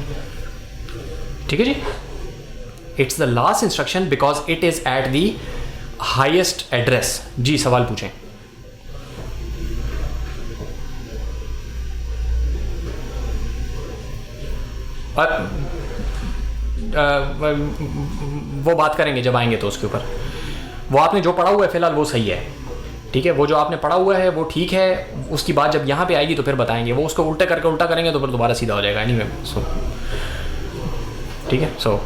ठीक है जी, it's the last instruction because it is at the highest address. जी सवाल पूछें। वो बात करेंगे जब आएंगे तो उसके ऊपर। वो आपने जो पढ़ा हुआ है फिलहाल वो सही है, ठीक है, वो जो आपने पढ़ा हुआ है वो ठीक है, उसकी बात जब यहाँ पे आएगी तो फिर बताएंगे। वो उसको उल्टे करके उल्टा करेंगे तो फिर दोबारा सीधा हो जाएगा। एनीवे सो ठीक है, सो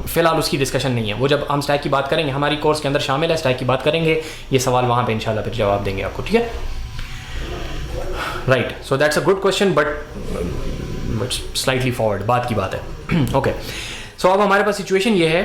फिलहाल उसकी डिस्कशन नहीं है। वो जब हम स्टैक की बात करेंगे, हमारी कोर्स के अंदर शामिल है, स्टैक की बात करेंगे, ये सवाल वहाँ पे इंशाल्लाह फिर जवाब देंगे आपको, ठीक है। Right, so that's a good question but slightly forward, बात की बात है। ओके, सो अब हमारे पास सिचुएशन ये है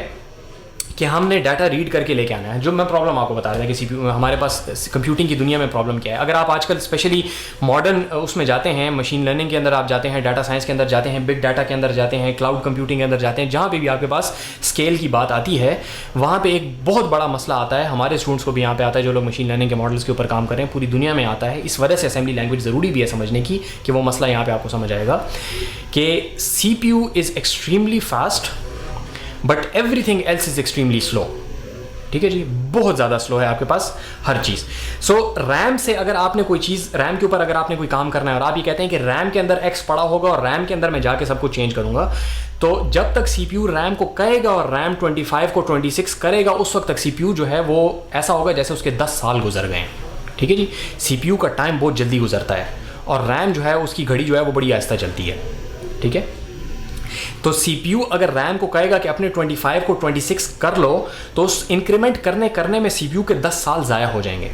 कि हमने डाटा रीड करके लेके आना है। जो मैं प्रॉब्लम आपको बता रहा था कि सीपीयू में हमारे पास कंप्यूटिंग की दुनिया में प्रॉब्लम क्या है। अगर आप आजकल स्पेशली मॉडर्न उसमें जाते हैं, मशीन लर्निंग के अंदर आप जाते हैं, डाटा साइंस के अंदर जाते हैं, बिग डाटा के अंदर जाते हैं, क्लाउड कंप्यूटिंग के अंदर जाते हैं, जहाँ पे भी आपके पास स्केल की बात आती है, वहाँ पे एक बहुत बड़ा मसला आता है। हमारे स्टूडेंट्स को भी यहाँ पे आता है, जो लोग मशीन लर्निंग के मॉडल्स के ऊपर काम कर रहे हैं, पूरी दुनिया में आता है। इस वजह से असेंबली लैंग्वेज ज़रूरी भी है समझने की, कि वो मसला यहाँ पे आपको समझ आएगा कि CPU is extremely fast but everything else is extremely slow. ठीक है जी, बहुत ज़्यादा स्लो है आपके पास हर चीज़। सो रैम से अगर आपने कोई चीज़, रैम के ऊपर अगर आपने कोई काम करना है और आप ये कहते हैं कि रैम के अंदर X पड़ा होगा और रैम के अंदर मैं जाके सब कुछ चेंज करूंगा, तो जब तक CPU रैम को कहेगा और रैम 25 को 26 करेगा, उस वक्त तक CPU जो है वो ऐसा होगा जैसे उसके 10 साल गुजर गए हैं। ठीक है जी, CPU का टाइम बहुत जल्दी गुजरता है और रैम जो है उसकी घड़ी जो है वो बड़ी आहिस्ता चलती है। ठीक है, तो CPU अगर रैम को कहेगा कि अपने 25 को 26 कर लो, तो उस इंक्रीमेंट करने में CPU के 10 साल ज़ाया हो जाएंगे।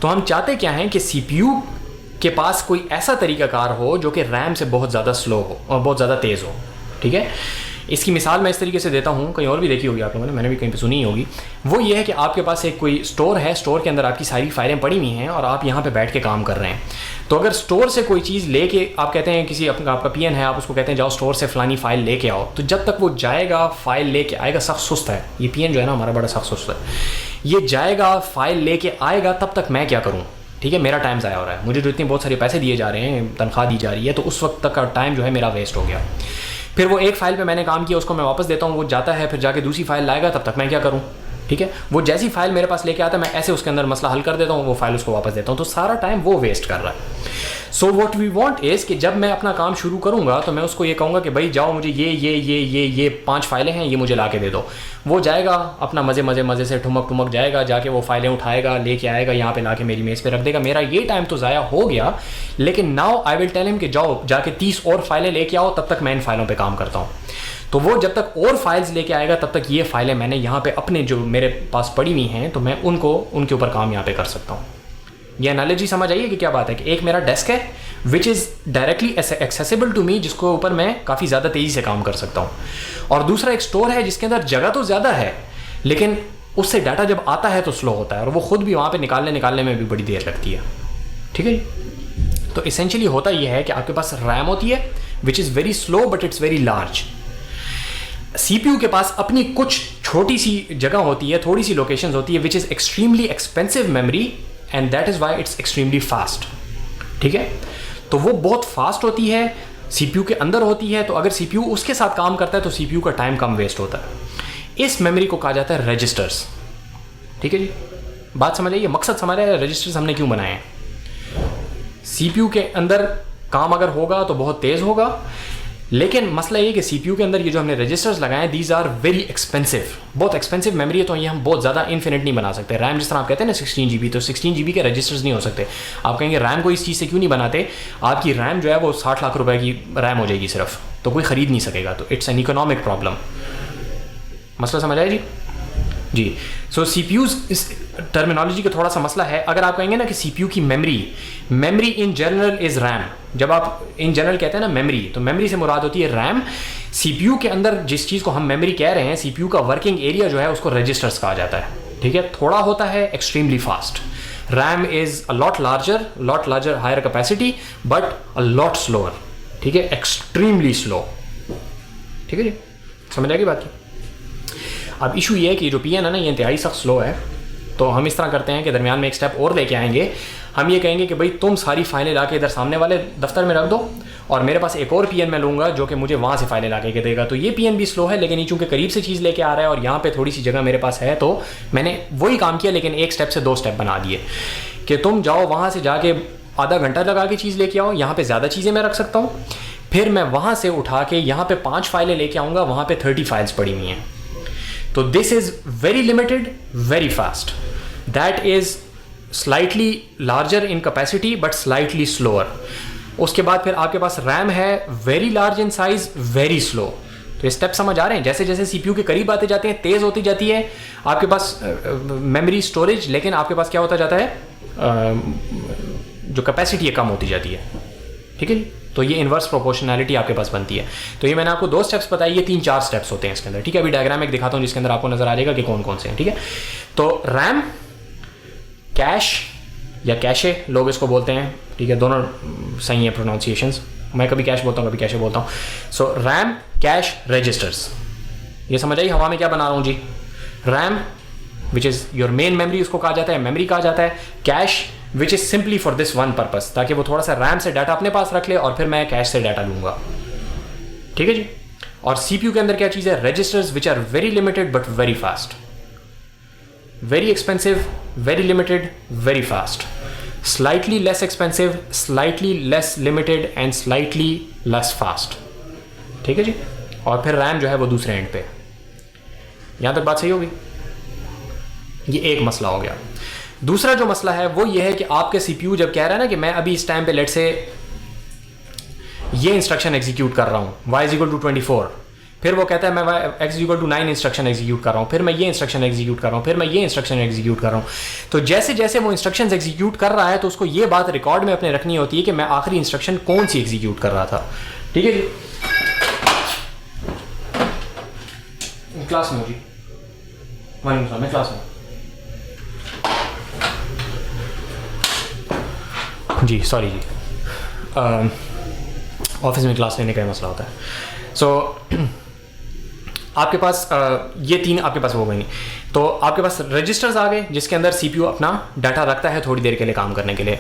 तो हम चाहते क्या हैं कि CPU के पास कोई ऐसा तरीकाकार हो जो कि रैम से बहुत ज़्यादा स्लो हो और बहुत ज़्यादा तेज़ हो। ठीक है, इसकी मिसाल मैं इस तरीके से देता हूँ, कहीं और भी देखी होगी आप लोगों ने, मैंने भी कहीं पे सुनी ही होगी। वो ये है कि आपके पास एक कोई स्टोर है, स्टोर के अंदर आपकी सारी फाइलें पड़ी हुई हैं और आप यहाँ पे बैठ के काम कर रहे हैं। तो अगर स्टोर से कोई चीज़ लेके आप कहते हैं, किसी आपका PN है, आप उसको कहते हैं जाओ स्टोर से फलानी फाइल लेके आओ, तो जब तक वो जाएगा फाइल लेके आएगा, सख्त सुस्त है ये PN जो है ना हमारा, बड़ा सख्त सुस्त है। ये जाएगा फाइल लेके आएगा, तब तक मैं क्या करूँ? ठीक है, मेरा टाइम ज़ाया हो रहा है, मुझे जो इतने बहुत सारे पैसे दिए जा रहे हैं, तनख्वाह दी जा रही है, तो उस वक्त तक का टाइम जो है मेरा वेस्ट हो गया। फिर वो एक फाइल पे मैंने काम किया, उसको मैं वापस देता हूँ, वो जाता है, फिर जाके दूसरी फाइल लाएगा, तब तक मैं क्या करूँ? ठीक है, वो जैसी फाइल मेरे पास लेके आता है, मैं ऐसे उसके अंदर मसला हल कर देता हूँ, वो फाइल उसको वापस देता हूँ, तो सारा टाइम वो वेस्ट कर रहा है। So what we want is कि जब मैं अपना काम शुरू करूँगा तो मैं उसको ये कहूँगा कि भाई जाओ, मुझे ये 5 फाइलें हैं, ये मुझे ला के दे दो। वो जाएगा अपना मज़े से ठुमक जाएगा, जाके वो फाइलें उठाएगा, लेके आएगा, यहाँ पे ला के मेरी मेज़ पे रख देगा। मेरा ये टाइम तो ज़ाया हो गया, लेकिन now I will tell him कि जाओ जाके 30 और फाइलें लेके आओ, तब तक मैं इन फाइलों पर काम करता हूँ। तो वो जब तक और फाइल्स लेके आएगा, तब तक ये फाइलें मैंने यहाँ पे अपने जो मेरे पास पड़ी हुई हैं, तो मैं उनके ऊपर काम यहाँ पे कर सकता हूँ। ये एनालॉजी समझ आइए कि क्या बात है कि एक मेरा डेस्क है which is directly accessible to me, जिसके ऊपर मैं काफ़ी ज़्यादा तेज़ी से काम कर सकता हूँ, और दूसरा एक स्टोर है जिसके अंदर जगह तो ज़्यादा है, लेकिन उससे डाटा जब आता है तो स्लो होता है, और वो खुद भी वहाँ पे निकालने में भी बड़ी देर लगती है। ठीक है, तो इसेंशियली होता ये है कि आपके पास रैम होती है which is very slow but it's very large. CPU के पास अपनी कुछ छोटी सी जगह होती है, थोड़ी सी लोकेशंस होती है, which is extremely expensive memory, and that is why it's extremely fast. ठीक है, तो वो बहुत फास्ट होती है, CPU के अंदर होती है, तो अगर CPU उसके साथ काम करता है तो CPU का टाइम कम वेस्ट होता है। इस मेमोरी को कहा जाता है रजिस्टर्स। ठीक है जी, बात समझ आइए, मकसद समझ आया रजिस्टर्स हमने क्यों बनाए हैं। CPU के अंदर काम अगर होगा तो बहुत तेज़ होगा, लेकिन मसला ये कि CPU के अंदर ये जो हमने रजिस्टर्स लगाए हैं, दीज आर वेरी एक्सपेंसिव, बहुत एक्सपेंसिव मेमोरी है, तो ये हम बहुत ज़्यादा इन्फिनिट नहीं बना सकते। रैम जिस तरह आप कहते हैं ना 16 GB, तो 16 GB के रजिस्टर्स नहीं हो सकते। आप कहेंगे रैम को इस चीज़ से क्यों नहीं बनाते, आपकी रैम जो है वो 60 लाख रुपए की रैम हो जाएगी सिर्फ, तो कोई ख़रीद नहीं सकेगा, तो इट्स एन इकोनॉमिक प्रॉब्लम। मसला समझ आया जी। सो CPUs इस टर्मिनोलॉजी का थोड़ा सा मसला है। अगर आप कहेंगे ना कि CPU की memory in general is RAM, जब आप इन जनरल कहते हैं ना मेमोरी, तो मेमोरी से मुराद होती है रैम। CPU के अंदर जिस चीज़ को हम मेमोरी कह रहे हैं, CPU का वर्किंग एरिया जो है उसको रजिस्टर्स कहा जाता है। ठीक है, थोड़ा होता है extremely fast. RAM is a lot larger higher capacity but a lot slower. ठीक है, एक्सट्रीमली स्लो। ठीक है जी, समझ आएगी बात की। अब इशू ये है कि जो PN है ना, ये इंतहाई सख्त स्लो है, तो हम इस तरह करते हैं कि दरमियान में एक स्टेप और लेके आएंगे। हम ये कहेंगे कि भाई तुम सारी फाइलें लाके इधर सामने वाले दफ्तर में रख दो और मेरे पास एक और पीएन मैं लूँगा जो कि मुझे वहाँ से फाइलें लाके के देगा। तो ये पीएन भी स्लो है, लेकिन ये चूँकि करीब से चीज़ लेके आ रहा है और यहाँ पे थोड़ी सी जगह मेरे पास है, तो मैंने वही काम किया लेकिन एक स्टेप से 2 स्टेप बना दिए कि तुम जाओ वहाँ से जाके आधा घंटा लगा के चीज़ लेके आओ, यहाँ पे ज़्यादा चीज़ें मैं रख सकता हूँ, फिर मैं वहाँ से उठा के यहाँ पे 5 फाइलें लेके आऊँगा, वहाँ पे 30 फाइल्स पड़ी हुई हैं। तो this is very limited, very fast. That is slightly larger in capacity but slightly slower. उसके बाद फिर आपके पास रैम है, very large in size, very slow. तो ये स्टेप समझ आ रहे हैं? जैसे जैसे सीपीयू के करीब आते जाते हैं तेज़ होती जाती है आपके पास मेमोरी स्टोरेज, लेकिन आपके पास क्या होता जाता है, जो कैपेसिटी है कम होती जाती है। ठीक है जी, तो ये इन्वर्स प्रोपोर्शनैलिटी आपके पास बनती है। तो ये मैंने आपको 2 स्टेप्स बताई, ये 3-4 स्टेप्स होते हैं इसके अंदर। ठीक है, अभी डायग्राम एक दिखाता हूँ जिसके अंदर आपको नजर आ जाएगा कि कौन कौन से हैं। ठीक है, तो रैम, कैश या कैशे लोग इसको बोलते हैं। ठीक है, दोनों सही है प्रोनाउंसिएशंस, मैं कभी कैश बोलता हूँ कभी कैशे बोलता हूँ। सो रैम, कैश, रजिस्टर्स, ये समझ आई हवा में क्या बना रहा हूँ जी। RAM which is your main memory, उसको कहा जाता है, मेमोरी कहा जाता है। Cache which is simply for this one purpose, ताकि वो थोड़ा सा रैम से डाटा अपने पास रख ले और फिर मैं कैश से डाटा लूँगा। ठीक है जी। और सीपीयू के अंदर क्या चीज़ है, registers which are very limited but very fast, very expensive, very limited, very fast, slightly less expensive, slightly less limited and slightly less fast. ठीक है जी। और फिर रैम जो है वो दूसरे एंड पे। यहां तक बात सही होगी? ये एक मसला हो गया। दूसरा जो मसला है वो ये है कि आपके सीपीयू जब कह रहा है ना कि मैं अभी इस टाइम पे लेट से ये इंस्ट्रक्शन एग्जीक्यूट कर रहा हूं y = 24, फिर वो कहता है मैं x = 9 इंस्ट्रक्शन एग्जीक्यूट कर रहा हूँ, फिर मैं ये इंस्ट्रक्शन एग्जीक्यूट कर रहा हूँ, फिर मैं ये इंस्ट्रक्शन एग्जीक्यूट कर रहा हूँ। तो जैसे जैसे वो इंस्ट्रक्शन एग्जीक्यूट कर रहा है तो उसको ये बात रिकॉर्ड में अपने रखनी होती है कि मैं आखिरी इंस्ट्रक्शन कौन सी एग्जीक्यूट कर रहा था। ठीक है जी। क्लास में जी, मैं क्लास में जी, सॉरी जी, ऑफिस में क्लास लेने का मसला होता है। सो आपके पास ये 3 आपके पास हो गई। तो आपके पास रजिस्टर्स आ गए जिसके अंदर सीपीयू अपना डाटा रखता है थोड़ी देर के लिए काम करने के लिए।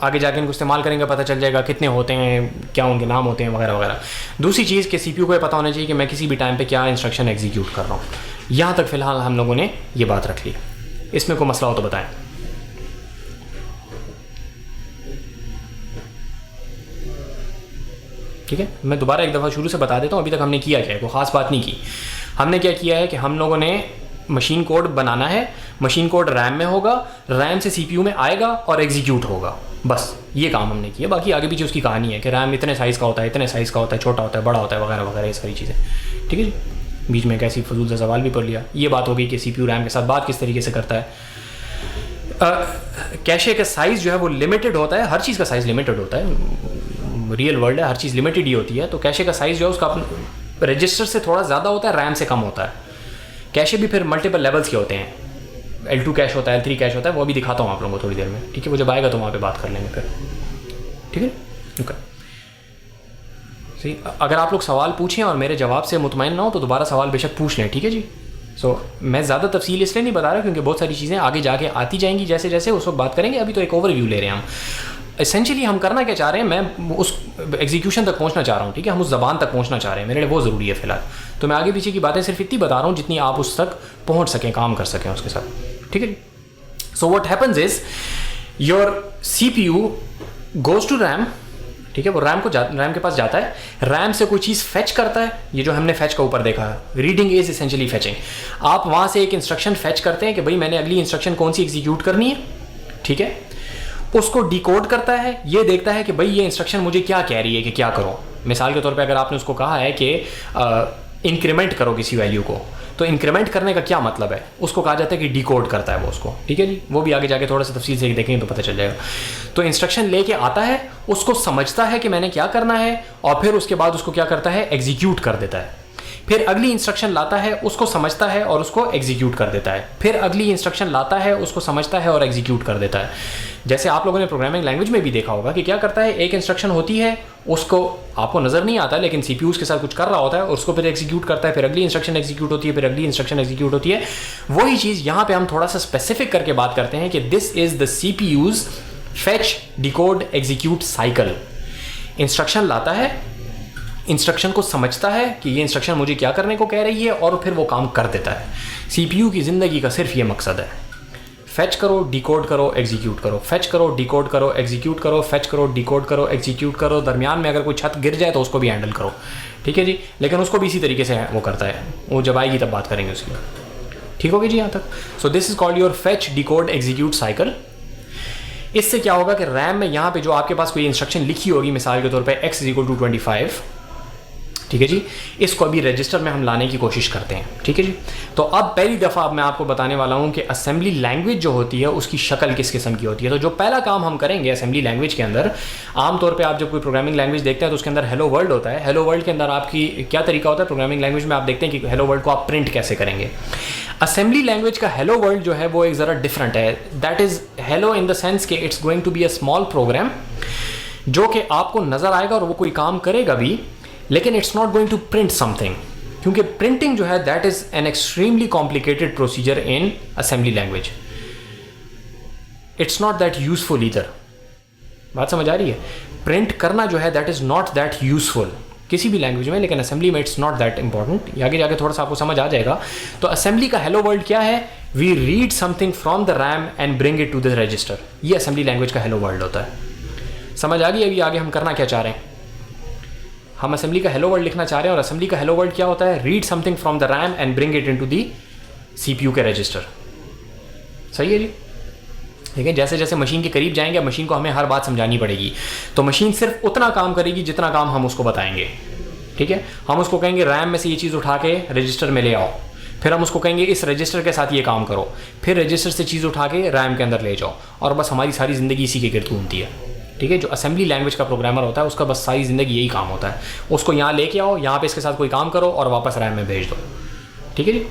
आगे जाके इनको इस्तेमाल करेंगे पता चल जाएगा कितने होते हैं, क्या उनके नाम होते हैं वगैरह वगैरह। दूसरी चीज़ कि सीपीयू को ये पता होना चाहिए कि मैं किसी भी टाइम पे क्या इंस्ट्रक्शन एग्जीक्यूट कर रहा हूँ। यहाँ तक फ़िलहाल हम लोगों ने ये बात रख ली। इसमें कोई मसला हो तो बताएं। ठीक है, मैं दोबारा एक दफ़ा शुरू से बता देता हूँ अभी तक हमने किया क्या है। कोई ख़ास बात नहीं की। हमने क्या किया है कि हम लोगों ने मशीन कोड बनाना है, मशीन कोड रैम में होगा, रैम से सीपीयू में आएगा और एग्जीक्यूट होगा, बस ये काम हमने किया। बाकी आगे पीछे उसकी कहानी है कि रैम इतने साइज़ का होता है, इतने साइज़ का होता है, छोटा होता है, बड़ा होता है वगैरह वगैरह, ये सारी चीज़ें। ठीक है जी। बीच में कैसी फजूल सा सवाल भी पढ़ लिया। ये बात हो गई कि सीपीयू रैम के साथ बात किस तरीके से करता है। कैशे का साइज़ जो है वो लिमिटेड होता है, हर चीज़ का साइज़ लिमिटेड होता है, रियल वर्ल्ड है, हर चीज़ लिमिटेड ही होती है। तो कैशे का साइज़ जो है उसका रजिस्टर से थोड़ा ज़्यादा होता है, रैम से कम होता है। कैशे भी फिर मल्टीपल लेवल्स के होते हैं, L2 कैश होता है, L3 कैश होता है, वो भी दिखाता हूँ आप लोगों को थोड़ी देर में। ठीक है, वो जब आएगा तो वहाँ पे बात कर लेंगे फिर। ठीक है, ओके। सही, अगर आप लोग सवाल पूछें और मेरे जवाब से मुतमईन ना हो तो दोबारा सवाल बेशक पूछ लें। ठीक है जी। मैं ज़्यादा तफसील इसलिए नहीं बता रहा क्योंकि बहुत सारी चीज़ें आगे जाके आती जाएंगी, जैसे जैसे उस वक्त बात करेंगे। अभी तो एक ओवरव्यू ले रहे हैं हम। एसेंशियली हम करना क्या चाह रहे हैं, मैं उस एग्जीक्यूशन तक पहुंचना चाह रहा हूं। ठीक है, हम उस ज़बान तक पहुंचना चाह रहे हैं, मेरे लिए वो ज़रूरी है फ़िलहाल। तो मैं आगे पीछे की बातें सिर्फ इतनी बता रहा हूं जितनी आप उस तक पहुंच सकें, काम कर सकें उसके साथ। ठीक है। So what happens is your CPU goes to RAM. ठीक है, वो रैम के पास जाता है, रैम से कोई चीज़ फेच करता है। ये जो हमने फेच का ऊपर देखा है, रीडिंग इज एसेंशियली फेचिंग। आप वहाँ से एक इंस्ट्रक्शन फेच करते हैं कि भाई मैंने अगली इंस्ट्रक्शन कौन सी एग्जीक्यूट करनी है। ठीक है, उसको डिकोड करता है, ये देखता है कि भाई ये इंस्ट्रक्शन मुझे क्या कह रही है कि क्या करो। मिसाल के तौर पे अगर आपने उसको कहा है कि इंक्रीमेंट करो किसी वैल्यू को, तो इंक्रीमेंट करने का क्या मतलब है, उसको कहा जाता है कि डिकोड करता है वो उसको। ठीक है जी, वो भी आगे जाके थोड़ा सा तफसील से देखेंगे तो पता चल जाएगा। तो इंस्ट्रक्शन लेके आता है, उसको समझता है कि मैंने क्या करना है, और फिर उसके बाद उसको क्या करता है, एग्जीक्यूट कर देता है। फिर अगली इंस्ट्रक्शन लाता है, उसको समझता है और उसको एग्जीक्यूट कर देता है। फिर अगली इंस्ट्रक्शन लाता है, उसको समझता है और एग्जीक्यूट कर देता है। जैसे आप लोगों ने प्रोग्रामिंग लैंग्वेज में भी देखा होगा कि क्या करता है, एक इंस्ट्रक्शन होती है, उसको आपको नज़र नहीं आता लेकिन सीपीयू उसके साथ कुछ कर रहा होता है, और उसको फिर एग्जीक्यूट करता है, फिर अगली इंस्ट्रक्शन एग्जीक्यूट होती है, फिर अगली इंस्ट्रक्शन एग्जीक्यूट होती है। वही चीज़ यहाँ पे हम थोड़ा सा स्पेसिफिक करके बात करते हैं कि this is the CPUs fetch, decode, execute, cycle. Instruction लाता है, इंस्ट्रक्शन को समझता है कि ये इंस्ट्रक्शन मुझे क्या करने को कह रही है और फिर वो काम कर देता है। सीपीयू की ज़िंदगी का सिर्फ ये मकसद है, फेच करो, डिकोड करो, एग्जीक्यूट करो, फेच करो, डिकोड करो, एग्जीक्यूट करो, फेच करो, डिकोड करो, एग्जीक्यूट करो। दरमियान में अगर कोई छत गिर जाए तो उसको भी हैंडल करो, ठीक है जी। लेकिन उसको भी इसी तरीके से वो करता है, वो जब आएगी तब बात करेंगे उसकी, ठीक होगी जी यहाँ तक। सो this is called your fetch, decode, execute cycle. इससे क्या होगा कि रैम में यहाँ पे जो आपके पास कोई इंस्ट्रक्शन लिखी होगी, मिसाल के तौर पे x = 25, ठीक है जी, इसको अभी रजिस्टर में हम लाने की कोशिश करते हैं, ठीक है जी। तो अब पहली दफ़ा अब मैं आपको बताने वाला हूँ कि असेंबली लैंग्वेज जो होती है उसकी शक्ल किस किस्म की होती है। तो जो पहला काम हम करेंगे असेंबली लैंग्वेज के अंदर, आमतौर पे आप जब कोई प्रोग्रामिंग लैंग्वेज देखते हैं तो उसके अंदर हेलो वर्ल्ड होता है। हेलो वर्ल्ड के अंदर आपकी क्या तरीका होता है, प्रोग्रामिंग लैंग्वेज में आप देखते हैं कि हेलो वर्ल्ड को आप प्रिंट कैसे करेंगे। असेंबली लैंग्वेज का हेलो वर्ल्ड जो है वो एक ज़रा डिफरेंट है। That is hello in the sense कि it's going to be a small program जो कि आपको नज़र आएगा और वो कोई काम करेगा भी, लेकिन it's not going to print something, क्योंकि प्रिंटिंग जो है that is an extremely complicated procedure in assembly language. It's not that useful either. बात समझ आ रही है? प्रिंट करना जो है that is not that useful किसी भी लैंग्वेज में, लेकिन असेंबली में इट्स नॉट दैट इंपॉर्टेंट। आगे जाके थोड़ा सा आपको समझ आ जाएगा। तो असेंबली का हेलो वर्ल्ड क्या है? We read something from the RAM and bring it to the register. ये असेंबली लैंग्वेज का हेलो वर्ल्ड होता है। समझ आ गई? अभी आगे हम करना क्या चाह रहे हैं, हम असेंबली का हेलो वर्ल्ड लिखना चाह रहे हैं। और असेंबली का हेलो वर्ल्ड क्या होता है? Read something from the RAM and bring it into the CPU के रजिस्टर। सही है जी? ठीक है। जैसे जैसे मशीन के करीब जाएंगे, मशीन को हमें हर बात समझानी पड़ेगी, तो मशीन सिर्फ उतना काम करेगी जितना काम हम उसको बताएंगे, ठीक है। हम उसको कहेंगे रैम में से ये चीज़ उठा के रजिस्टर में ले आओ, फिर हम उसको कहेंगे इस रजिस्टर के साथ ये काम करो, फिर रजिस्टर से चीज़ उठा के रैम के अंदर ले जाओ, और बस हमारी सारी ज़िंदगी इसी के गिर्द घूमती है, ठीक है। जो असेंबली लैंग्वेज का प्रोग्रामर होता है उसका बस सारी ज़िंदगी यही काम होता है, उसको यहाँ लेके आओ, यहाँ पे इसके साथ कोई काम करो और वापस रैम में भेज दो, ठीक है जी।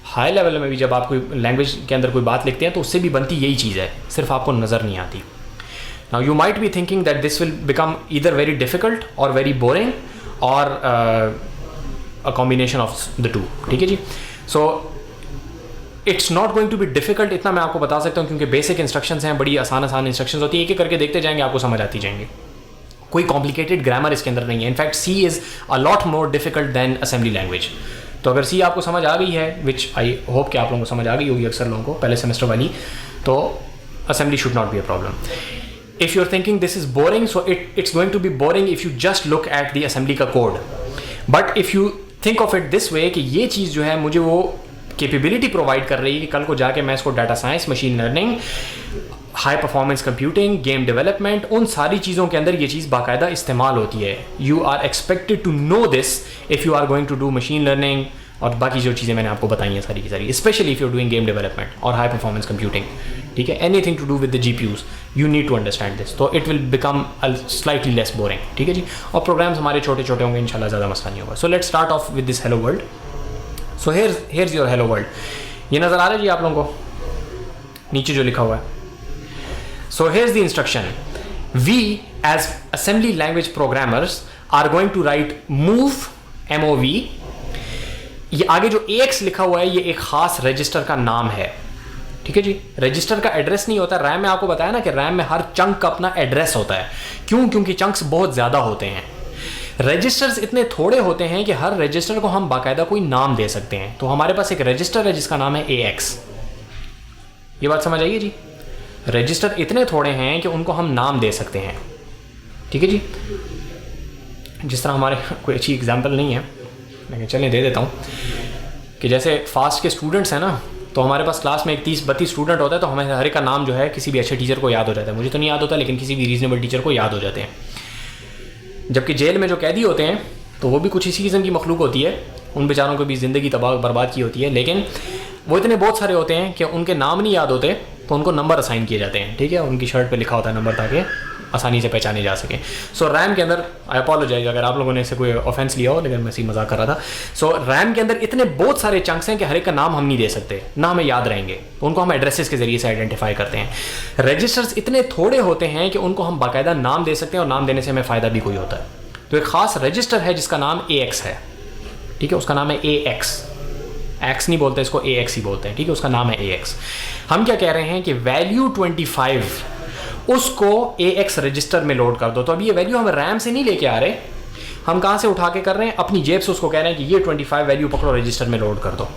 हाई लेवल में भी जब आप कोई लैंग्वेज के अंदर कोई बात लिखते हैं तो उससे भी बनती यही चीज़ है, सिर्फ आपको नज़र नहीं आती। Now you might be thinking that this will become either very difficult और वेरी बोरिंग और a combination of the two, ठीक है जी। So it's not going to be difficult, इतना मैं आपको बता सकता हूँ, क्योंकि बेसिक इंस्ट्रक्शंस हैं, बड़ी आसान इंस्ट्रक्शंस होती है, एक एक करके देखते जाएंगे, आपको समझ आती जाएंगे। कोई कॉम्प्लिकेटेड ग्रामर इसके अंदर नहीं है। In fact C is a lot more difficult than assembly language. तो अगर सी आपको समझ आ गई है, विच आई होप कि आप लोगों को समझ आ गई होगी अक्सर लोगों को पहले सेमेस्टर वाली, तो assembly should not be a problem. If you are thinking this is boring, so it's going to be boring if you just look at the assembly का code. But if you think of it this way कि ये चीज़ जो है मुझे वो capability provide कर रही है कि कल को जाके मैं इसको data science, machine learning, high performance computing, game development, उन सारी चीज़ों के अंदर ये चीज़ बाकायदा इस्तेमाल होती है। You are expected to know this if you are going to do machine learning और बाकी जो चीज़ें मैंने आपको बताई हैं सारी की सारी, specially if you are doing game development और हाई परफॉर्मेंस कंप्यूटिंग, ठीक है, anything to do with the GPUs, you need to understand this. तो it will become slightly less boring, ठीक है जी। और प्रोग्राम्स हमारे छोटे छोटे होंगे, इंशाल्लाह ज़्यादा मसला नहीं होगा। So let's start of with this hello world. So hairs your hello world. ये नज़र आ रहा है जी आप लोगों को नीचे जो लिखा हुआ है? So here's the instruction, we as assembly language programmers are going to write move, MOV। ये आगे जो AX लिखा हुआ है ये एक खास रजिस्टर का नाम है, ठीक है जी। रजिस्टर का एड्रेस नहीं होता। रैम में आपको बताया ना कि रैम में हर चंक का अपना एड्रेस होता है। क्यों? क्योंकि चंक्स बहुत ज़्यादा होते हैं। रजिस्टर्स इतने थोड़े होते हैं कि हर रजिस्टर को हम बाकायदा कोई नाम दे सकते हैं। तो हमारे पास एक रजिस्टर है जिसका नाम है AX। ये बात समझ आइए जी। रजिस्टर इतने थोड़े हैं कि उनको हम नाम दे सकते हैं, ठीक है जी। जिस तरह हमारे कोई अच्छी एग्जाम्पल नहीं है, लेकिन चलें दे देता हूँ कि जैसे फास्ट के स्टूडेंट्स हैं ना, तो हमारे पास क्लास में 30-32 स्टूडेंट होता है, तो हमें हर एक का नाम जो है किसी भी अच्छे टीचर को याद हो जाता है। मुझे तो नहीं याद होता, लेकिन किसी भी रीजनेबल टीचर को याद हो जाते हैं। जबकि जेल में जो कैदी होते हैं तो वो भी कुछ इसी किस्म की मखलूक होती है, उन बेचारों को भी ज़िंदगी तबाह बर्बाद की होती है, लेकिन वो इतने बहुत सारे होते हैं कि उनके नाम नहीं याद होते, तो उनको नंबर असाइन किए जाते हैं, ठीक है। उनकी शर्ट पे लिखा होता है नंबर, ताकि आसानी से पहचाने जा सके। सो रैम के अंदर, आई अपोलोजाइज अगर आप लोगों ने इससे कोई ऑफेंस लिया हो, लेकिन मैं इसी मजाक कर रहा था। सो रैम के अंदर इतने बहुत सारे चंक्स हैं कि हर एक का नाम हम नहीं दे सकते, ना हमें याद रहेंगे, तो उनको हम एड्रेसेस के जरिए से आइडेंटिफाई करते हैं। रजिस्टर्स इतने थोड़े होते हैं कि उनको हम बाकायदा नाम दे सकते हैं, और नाम देने से हमें फ़ायदा भी कोई होता है। तो एक ख़ास रजिस्टर है जिसका नाम AX है, ठीक है, उसका नाम है AX। X नहीं बोलते इसको, AX ही बोलते हैं, ठीक है, उसका नाम है AX। हम क्या कह रहे हैं कि वैल्यू 25 उसको AX रजिस्टर में लोड कर दो। तो अभी ये वैल्यू हम रैम से नहीं लेके आ रहे, हम कहाँ से उठा के कर रहे हैं, अपनी जेब से उसको कह रहे हैं कि ये 25 वैल्यू पकड़ो रजिस्टर में लोड कर दो।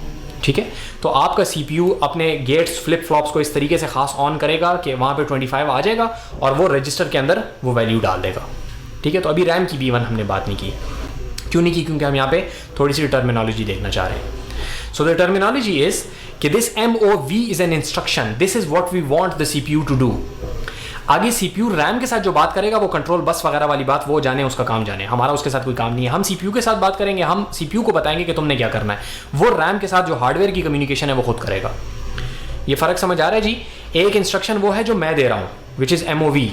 ठीक है, तो आपका CPU अपने गेट्स फ्लिप फ्लॉप्स को इस तरीके से खास ऑन करेगा कि वहाँ पे 25 आ जाएगा और वो रजिस्टर के अंदर वो वैल्यू डाल देगा। ठीक है, तो अभी रैम की भी इवन हमने बात नहीं की। क्यों नहीं की? क्योंकि हम यहाँ पे थोड़ी सी टर्मिनोलॉजी देखना चाह रहे हैं। सो द टर्मिनोलॉजी इज कि this MOV is an instruction, this is what we want the CPU to do. आगे CPU रैम के साथ जो बात करेगा वो कंट्रोल बस वगैरह वाली बात वो जाने, उसका काम जाने, हमारा उसके साथ कोई काम नहीं है। हम CPU के साथ बात करेंगे, हम CPU को बताएंगे कि तुमने क्या करना है, वो रैम के साथ जो हार्डवेयर की कम्युनिकेशन है वो खुद करेगा। ये फर्क समझ आ रहा है जी? एक इंस्ट्रक्शन वो है जो मैं दे रहा हूं विच इज MOV,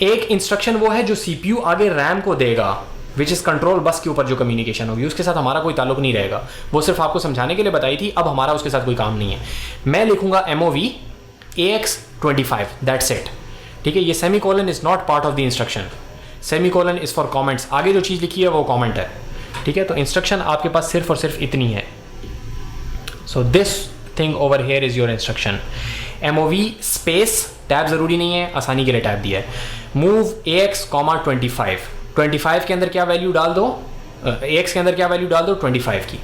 एक इंस्ट्रक्शन वो है जो CPU आगे रैम को देगा विच इज कंट्रोल बस के ऊपर जो कम्युनिकेशन होगी, उसके साथ हमारा कोई ताल्लुक नहीं रहेगा। वो सिर्फ आपको समझाने के लिए बताई थी, अब हमारा उसके साथ कोई काम नहीं है। मैं लिखूंगा MOV AX 25, दैट्स इट। ठीक है, ये semicolon is not part of the instruction, semicolon is for comments. आगे जो चीज़ लिखी है वो कमेंट है। ठीक है, तो इंस्ट्रक्शन आपके पास सिर्फ और सिर्फ इतनी है। So this thing over here is your instruction. MOV space tab ज़रूरी नहीं है, आसानी के लिए टैब दिया है। मूव AX, 25, 25 के अंदर क्या वैल्यू डाल दो, AX के अंदर क्या वैल्यू डाल दो, 25 की।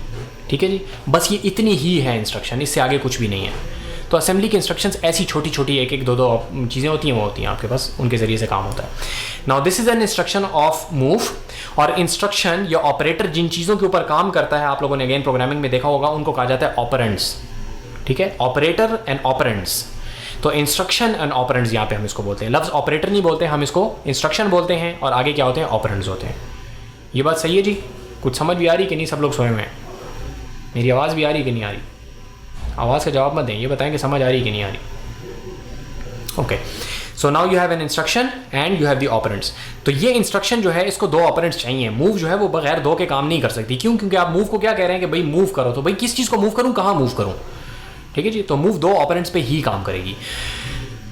ठीक है जी, बस ये इतनी ही है इंस्ट्रक्शन, इससे आगे कुछ भी नहीं है। तो असेंबली की इंस्ट्रक्शंस ऐसी छोटी छोटी एक एक दो दो चीज़ें होती हैं, वो होती हैं आपके पास, उनके ज़रिए से काम होता है। Now this is an instruction of move. और इंस्ट्रक्शन या ऑपरेटर जिन चीज़ों के ऊपर काम करता है, आप लोगों ने अगेन प्रोग्रामिंग में देखा होगा, उनको कहा जाता है ऑपरेंड्स। ठीक है, ऑपरेटर एंड ऑपरेंड्स। तो इंस्ट्रक्शन एंड ऑपरेंड्स यहाँ पे हम इसको बोलते हैं। लफ्ज़ ऑपरेटर नहीं बोलते, हम इसको इंस्ट्रक्शन बोलते हैं, और आगे क्या होते हैं, ऑपरेंड्स होते हैं। ये बात सही है जी? कुछ समझ भी आ रही कि नहीं? सब लोग सोए हुए हैं? मेरी आवाज़ भी आ रही कि नहीं आ रही? आवाज़ का जवाब मत दें, ये बताएं कि समझ आ रही कि नहीं आ रही। Okay, so now you have an instruction and you have the operands. तो ये इंस्ट्रक्शन जो है, इसको दो ऑपरेंड्स चाहिए। मूव जो है वो बगैर दो के काम नहीं कर सकती। क्यों? क्योंकि आप मूव को क्या कह रहे हैं कि भाई मूव करो, तो भाई किस चीज़ को मूव करूँ, कहाँ मूव करूँ? ठीक है जी, तो मूव दो ऑपरेंड्स पे ही काम करेगी।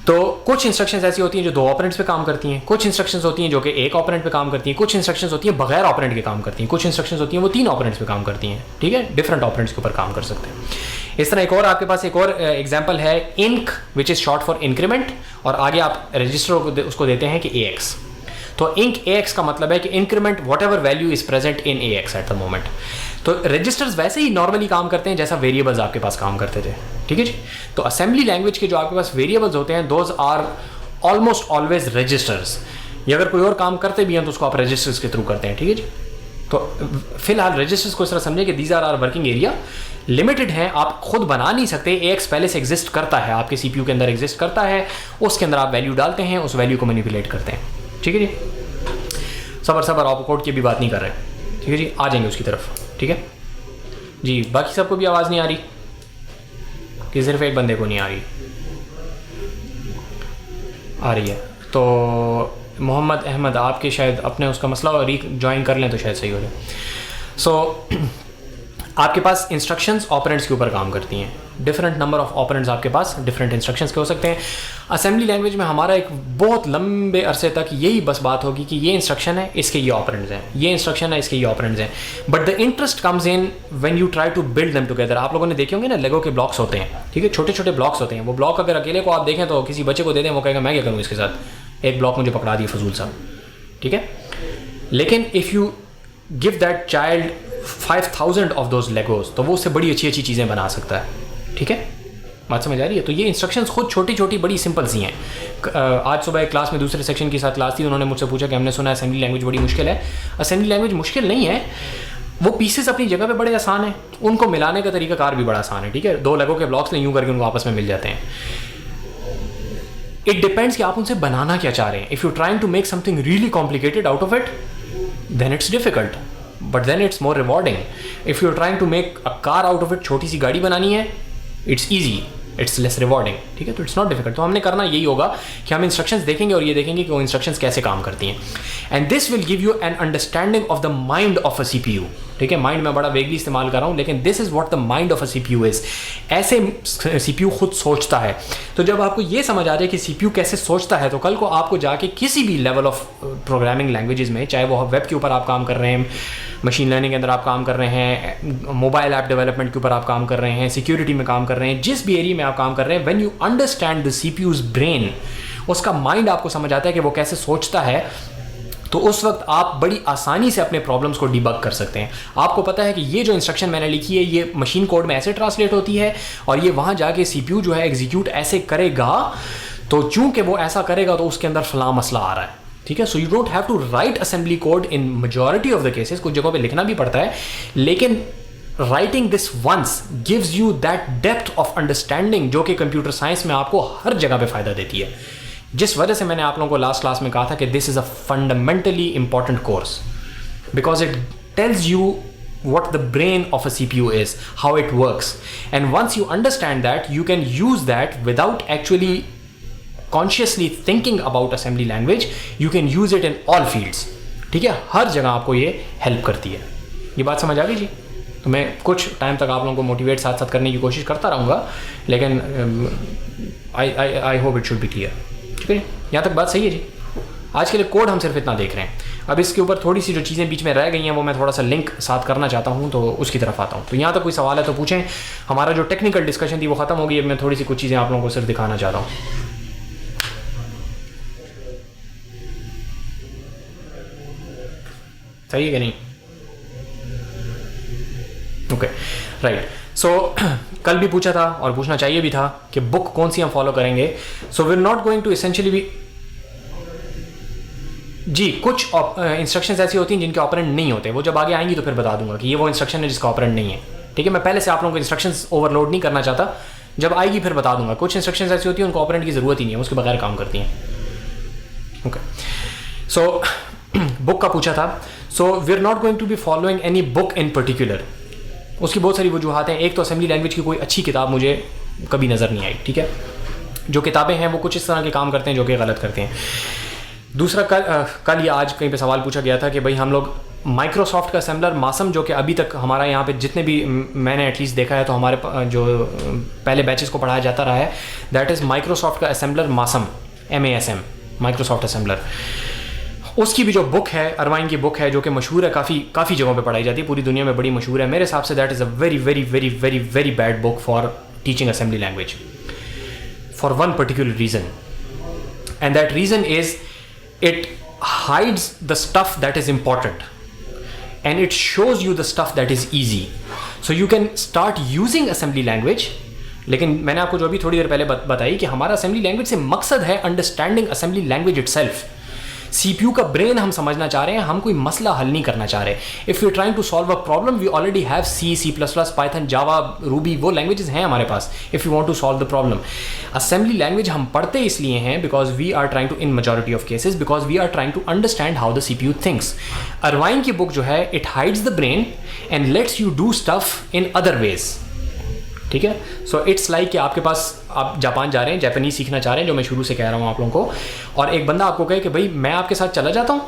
तो कुछ इंस्ट्रक्शंस ऐसी होती हैं जो दो ऑपरेंड्स पे काम करती हैं, कुछ इंस्ट्रक्शंस होती हैं जो कि एक ऑपरेंड पे काम करती हैं, कुछ इंस्ट्रक्शंस होती हैं बगैर ऑपरेंड के काम करती हैं, कुछ इंस्ट्रक्शंस होती हैं वो 3 ऑपरेंड्स पे काम करती हैं। ठीक है, डिफरेंट ऑपरेंड्स के ऊपर काम कर सकते हैं। इस तरह एक और आपके पास एक और एग्जांपल है, inc which is short for increment, और आगे आप रजिस्टर को उसको देते हैं कि AX। तो इंक AX का मतलब है कि increment what ever value is present in AX at the moment. तो रजिस्टर्स वैसे ही नॉर्मली काम करते हैं जैसा वेरिएबल्स आपके पास काम करते थे। ठीक है जी, तो असेंबली लैंग्वेज के जो आपके पास वेरिएबल्स होते हैं, those are almost always registers. ये अगर कोई और काम करते भी हैं तो उसको आप रजिस्टर्स के थ्रू करते हैं। ठीक है जी, तो फिलहाल रजिस्टर्स को इस तरह समझे कि these are working area, limited हैं, आप खुद बना नहीं सकते। AX पहले से एग्जिस्ट करता है, आपके CPU के अंदर एग्जिस्ट करता है, उसके अंदर आप वैल्यू डालते हैं, उस वैल्यू को मैनिपुलेट करते हैं। ठीक है जी, सबर आप कोड की भी बात नहीं कर रहे। ठीक है जी, आ जाएंगे उसकी तरफ। ठीक है जी, बाकी सबको भी आवाज़ नहीं आ रही कि सिर्फ एक बंदे को नहीं आ रही? आ रही है। तो मोहम्मद अहमद, आपके शायद अपने उसका मसला री ज्वाइन कर लें तो शायद सही हो जाए। सो आपके पास इंस्ट्रक्शंस ऑपरेंड्स के ऊपर काम करती हैं। डिफरेंट नंबर ऑफ ऑपरेंड्स आपके पास डिफरेंट इंस्ट्रक्शंस के हो सकते हैं। असेंबली लैंग्वेज में हमारा एक बहुत लंबे अरसे तक यही बस बात होगी कि ये इंस्ट्रक्शन है, इसके ये ऑपरेंड्स हैं, ये इंस्ट्रक्शन है, इसके ये ऑपरेंड्स हैं। But the interest comes in when you try to build them together. आप लोगों ने देखे होंगे ना, लेगो के ब्लॉक्स होते हैं। ठीक है, छोटे छोटे ब्लॉक्स होते हैं। वो ब्लॉक अगर अकेले को आप देखें तो किसी बच्चे को दे दें, वो कहेगा मैं क्या करूँ इसके साथ, एक ब्लॉक मुझे पकड़ा दिए फजूल सा। ठीक है, लेकिन if you give that child 5000 of those Legos, तो वो उससे बड़ी अच्छी अच्छी चीज़ें बना सकता है। ठीक है, बात समझ आ रही है? तो ये इंस्ट्रक्शंस खुद छोटी छोटी बड़ी सिंपल सी हैं। आज सुबह एक क्लास में दूसरे सेक्शन के साथ क्लास थी, उन्होंने मुझसे पूछा कि हमने सुना है असेंबली लैंग्वेज बड़ी मुश्किल है। असेंबली लैंग्वेज मुश्किल नहीं है, वो पीसेस अपनी जगह पे बड़े आसान हैं, उनको मिलाने का तरीकाकार भी बड़ा आसान है। ठीक है, 2 लेगो के ब्लॉक्स ने यूँ करके उनको आपस में मिल जाते हैं। इट डिपेंड्स कि आप उनसे बनाना क्या चाह रहे हैं। If you trying to make something really complicated out of it, then it's difficult, but then it's more rewarding. If you trying to make a car out of it, छोटी सी गाड़ी बनानी है, it's easy, it's less rewarding. ठीक है, तो it's not difficult. तो हमने करना यही होगा कि हम इंस्ट्रक्शंस देखेंगे और ये देखेंगे कि वो इंस्ट्रक्शंस कैसे काम करती हैं, and this will give you an understanding of the mind of a CPU। ठीक है, माइंड में बड़ा वेगली इस्तेमाल कर रहा हूँ, लेकिन this is what the mind of a CPU is. ऐसे CPU खुद सोचता है। तो जब आपको ये समझ आ जाए कि CPU कैसे सोचता है, तो कल को आपको जाके किसी भी लेवल ऑफ प्रोग्रामिंग लैंग्वेजेस में, चाहे वो वेब के ऊपर आप काम कर रहे हैं, मशीन लर्निंग के अंदर आप काम कर रहे हैं, मोबाइल ऐप डेवलपमेंट के ऊपर आप काम कर रहे हैं, सिक्योरिटी में काम कर रहे हैं, जिस भी एरिया में आप काम कर रहे हैं, when you understand the CPU's brain, उसका माइंड आपको समझ आता है कि वो कैसे सोचता है, तो उस वक्त आप बड़ी आसानी से अपने प्रॉब्लम्स को डिबग कर सकते हैं। आपको पता है कि ये जो इंस्ट्रक्शन मैंने लिखी है ये मशीन कोड में ऐसे ट्रांसलेट होती है और ये वहाँ जाके CPU जो है एग्जीक्यूट ऐसे करेगा, तो चूंकि वो ऐसा करेगा तो उसके अंदर फलां मसला आ रहा है, ठीक है। So you don't have to write assembly code in majority of the cases, कुछ जगहों पे लिखना भी पड़ता है, लेकिन writing this ones gives you that depth of understanding जो कि कंप्यूटर साइंस में आपको हर जगह पे फ़ायदा देती है। जिस वजह से मैंने आप लोगों को लास्ट क्लास में कहा था कि this is a fundamentally important course, because it tells you what the brain of a CPU is, how it works, and once you understand that, you can use that without actually consciously thinking about assembly language. You can use it in all fields. ठीक है, हर जगह आपको ये help करती है। ये बात समझ आ गई जी? तो मैं कुछ टाइम तक आप लोगों को मोटिवेट साथ साथ करने की कोशिश करता रहूँगा, लेकिन I hope it should be clear. ठीक है, यहाँ तक बात सही है जी? आज के लिए कोड हम सिर्फ इतना देख रहे हैं। अब इसके ऊपर थोड़ी सी जो चीज़ें बीच में रह गई हैं वो मैं थोड़ा सा लिंक साथ करना चाहता हूँ, तो उसकी तरफ आता हूँ। तो यहाँ तक कोई सवाल है तो पूछें। हमारा जो टेक्निकल डिस्कशन थी वो ख़त्म हो गई। अब मैं थोड़ी सी कुछ चीज़ें आप लोगों को सिर्फ दिखाना चाहता हूँ। सही है कि नहीं? Okay, right. सो कल भी पूछा था और पूछना चाहिए भी था कि बुक कौन सी हम फॉलो करेंगे। So we are not going to essentially be जी, कुछ इंस्ट्रक्शंस ऐसी होती हैं जिनके ऑपरेंड नहीं होते, वो जब आगे आएंगी तो फिर बता दूंगा कि ये वो इंस्ट्रक्शन है जिसका ऑपरेंड नहीं है। ठीक है, मैं पहले से आप लोगों को इंस्ट्रक्शंस ओवरलोड नहीं करना चाहता, जब आएगी फिर बता दूंगा। कुछ इंस्ट्रक्शंस ऐसी होती हैं उनको ऑपरेंड की ज़रूरत ही नहीं है, उसके बगैर काम करती हैं। ओके, सो बुक का पूछा था। So we are not going to be following any book in particular. उसकी बहुत सारी वजूहत हैं। एक तो असेंबली लैंग्वेज की कोई अच्छी किताब मुझे कभी नज़र नहीं आई। ठीक है, जो किताबें हैं वो कुछ इस तरह के काम करते हैं जो कि गलत करते हैं। दूसरा, कल या आज कहीं पे सवाल पूछा गया था कि भाई हम लोग माइक्रोसॉफ्ट का असेंबलर मासम, जो कि अभी तक हमारा यहाँ पे जितने भी मैंने एटलीस्ट देखा है तो हमारे जो पहले बैचेस को पढ़ाया जाता रहा है, दैट इज़ माइक्रोसॉफ्ट का असेंबलर मासम, MASM, माइक्रोसॉफ्ट असेंबलर। उसकी भी जो बुक है, अरवाइन की बुक है, जो कि मशहूर है, काफ़ी जगहों पे पढ़ाई जाती है, पूरी दुनिया में बड़ी मशहूर है। मेरे हिसाब say that is a very very very very very bad book for teaching assembly language for one particular reason, and that reason is it hides the stuff that is important and it shows you the stuff that is easy, so you can start using assembly language। लेकिन मैंने आपको जो अभी थोड़ी देर पहले बताई कि हमारा असेंबली लैंग्वेज से मकसद है understanding assembly language itself. CPU का ब्रेन हम समझना चाह रहे हैं, हम कोई मसला हल नहीं करना चाह रहे। If you trying to solve a problem, we already have C++, Python, Java, Ruby, वो लैंग्वेजेस हैं हमारे पास if you want to solve the problem. Assembly language हम पढ़ते इसलिए हैं because we are trying to, in majority of cases, because we are trying to understand how the CPU thinks. Irvine की बुक जो है, it hides the brain and lets you do stuff in other ways. ठीक है, so it's like कि आपके पास, आप Japan जा रहे हैं, जापानीज सीखना चाह रहे हैं, जो मैं शुरू से कह रहा हूँ आप लोगों को, और एक बंदा आपको कहे कि भाई मैं आपके साथ चला जाता हूँ,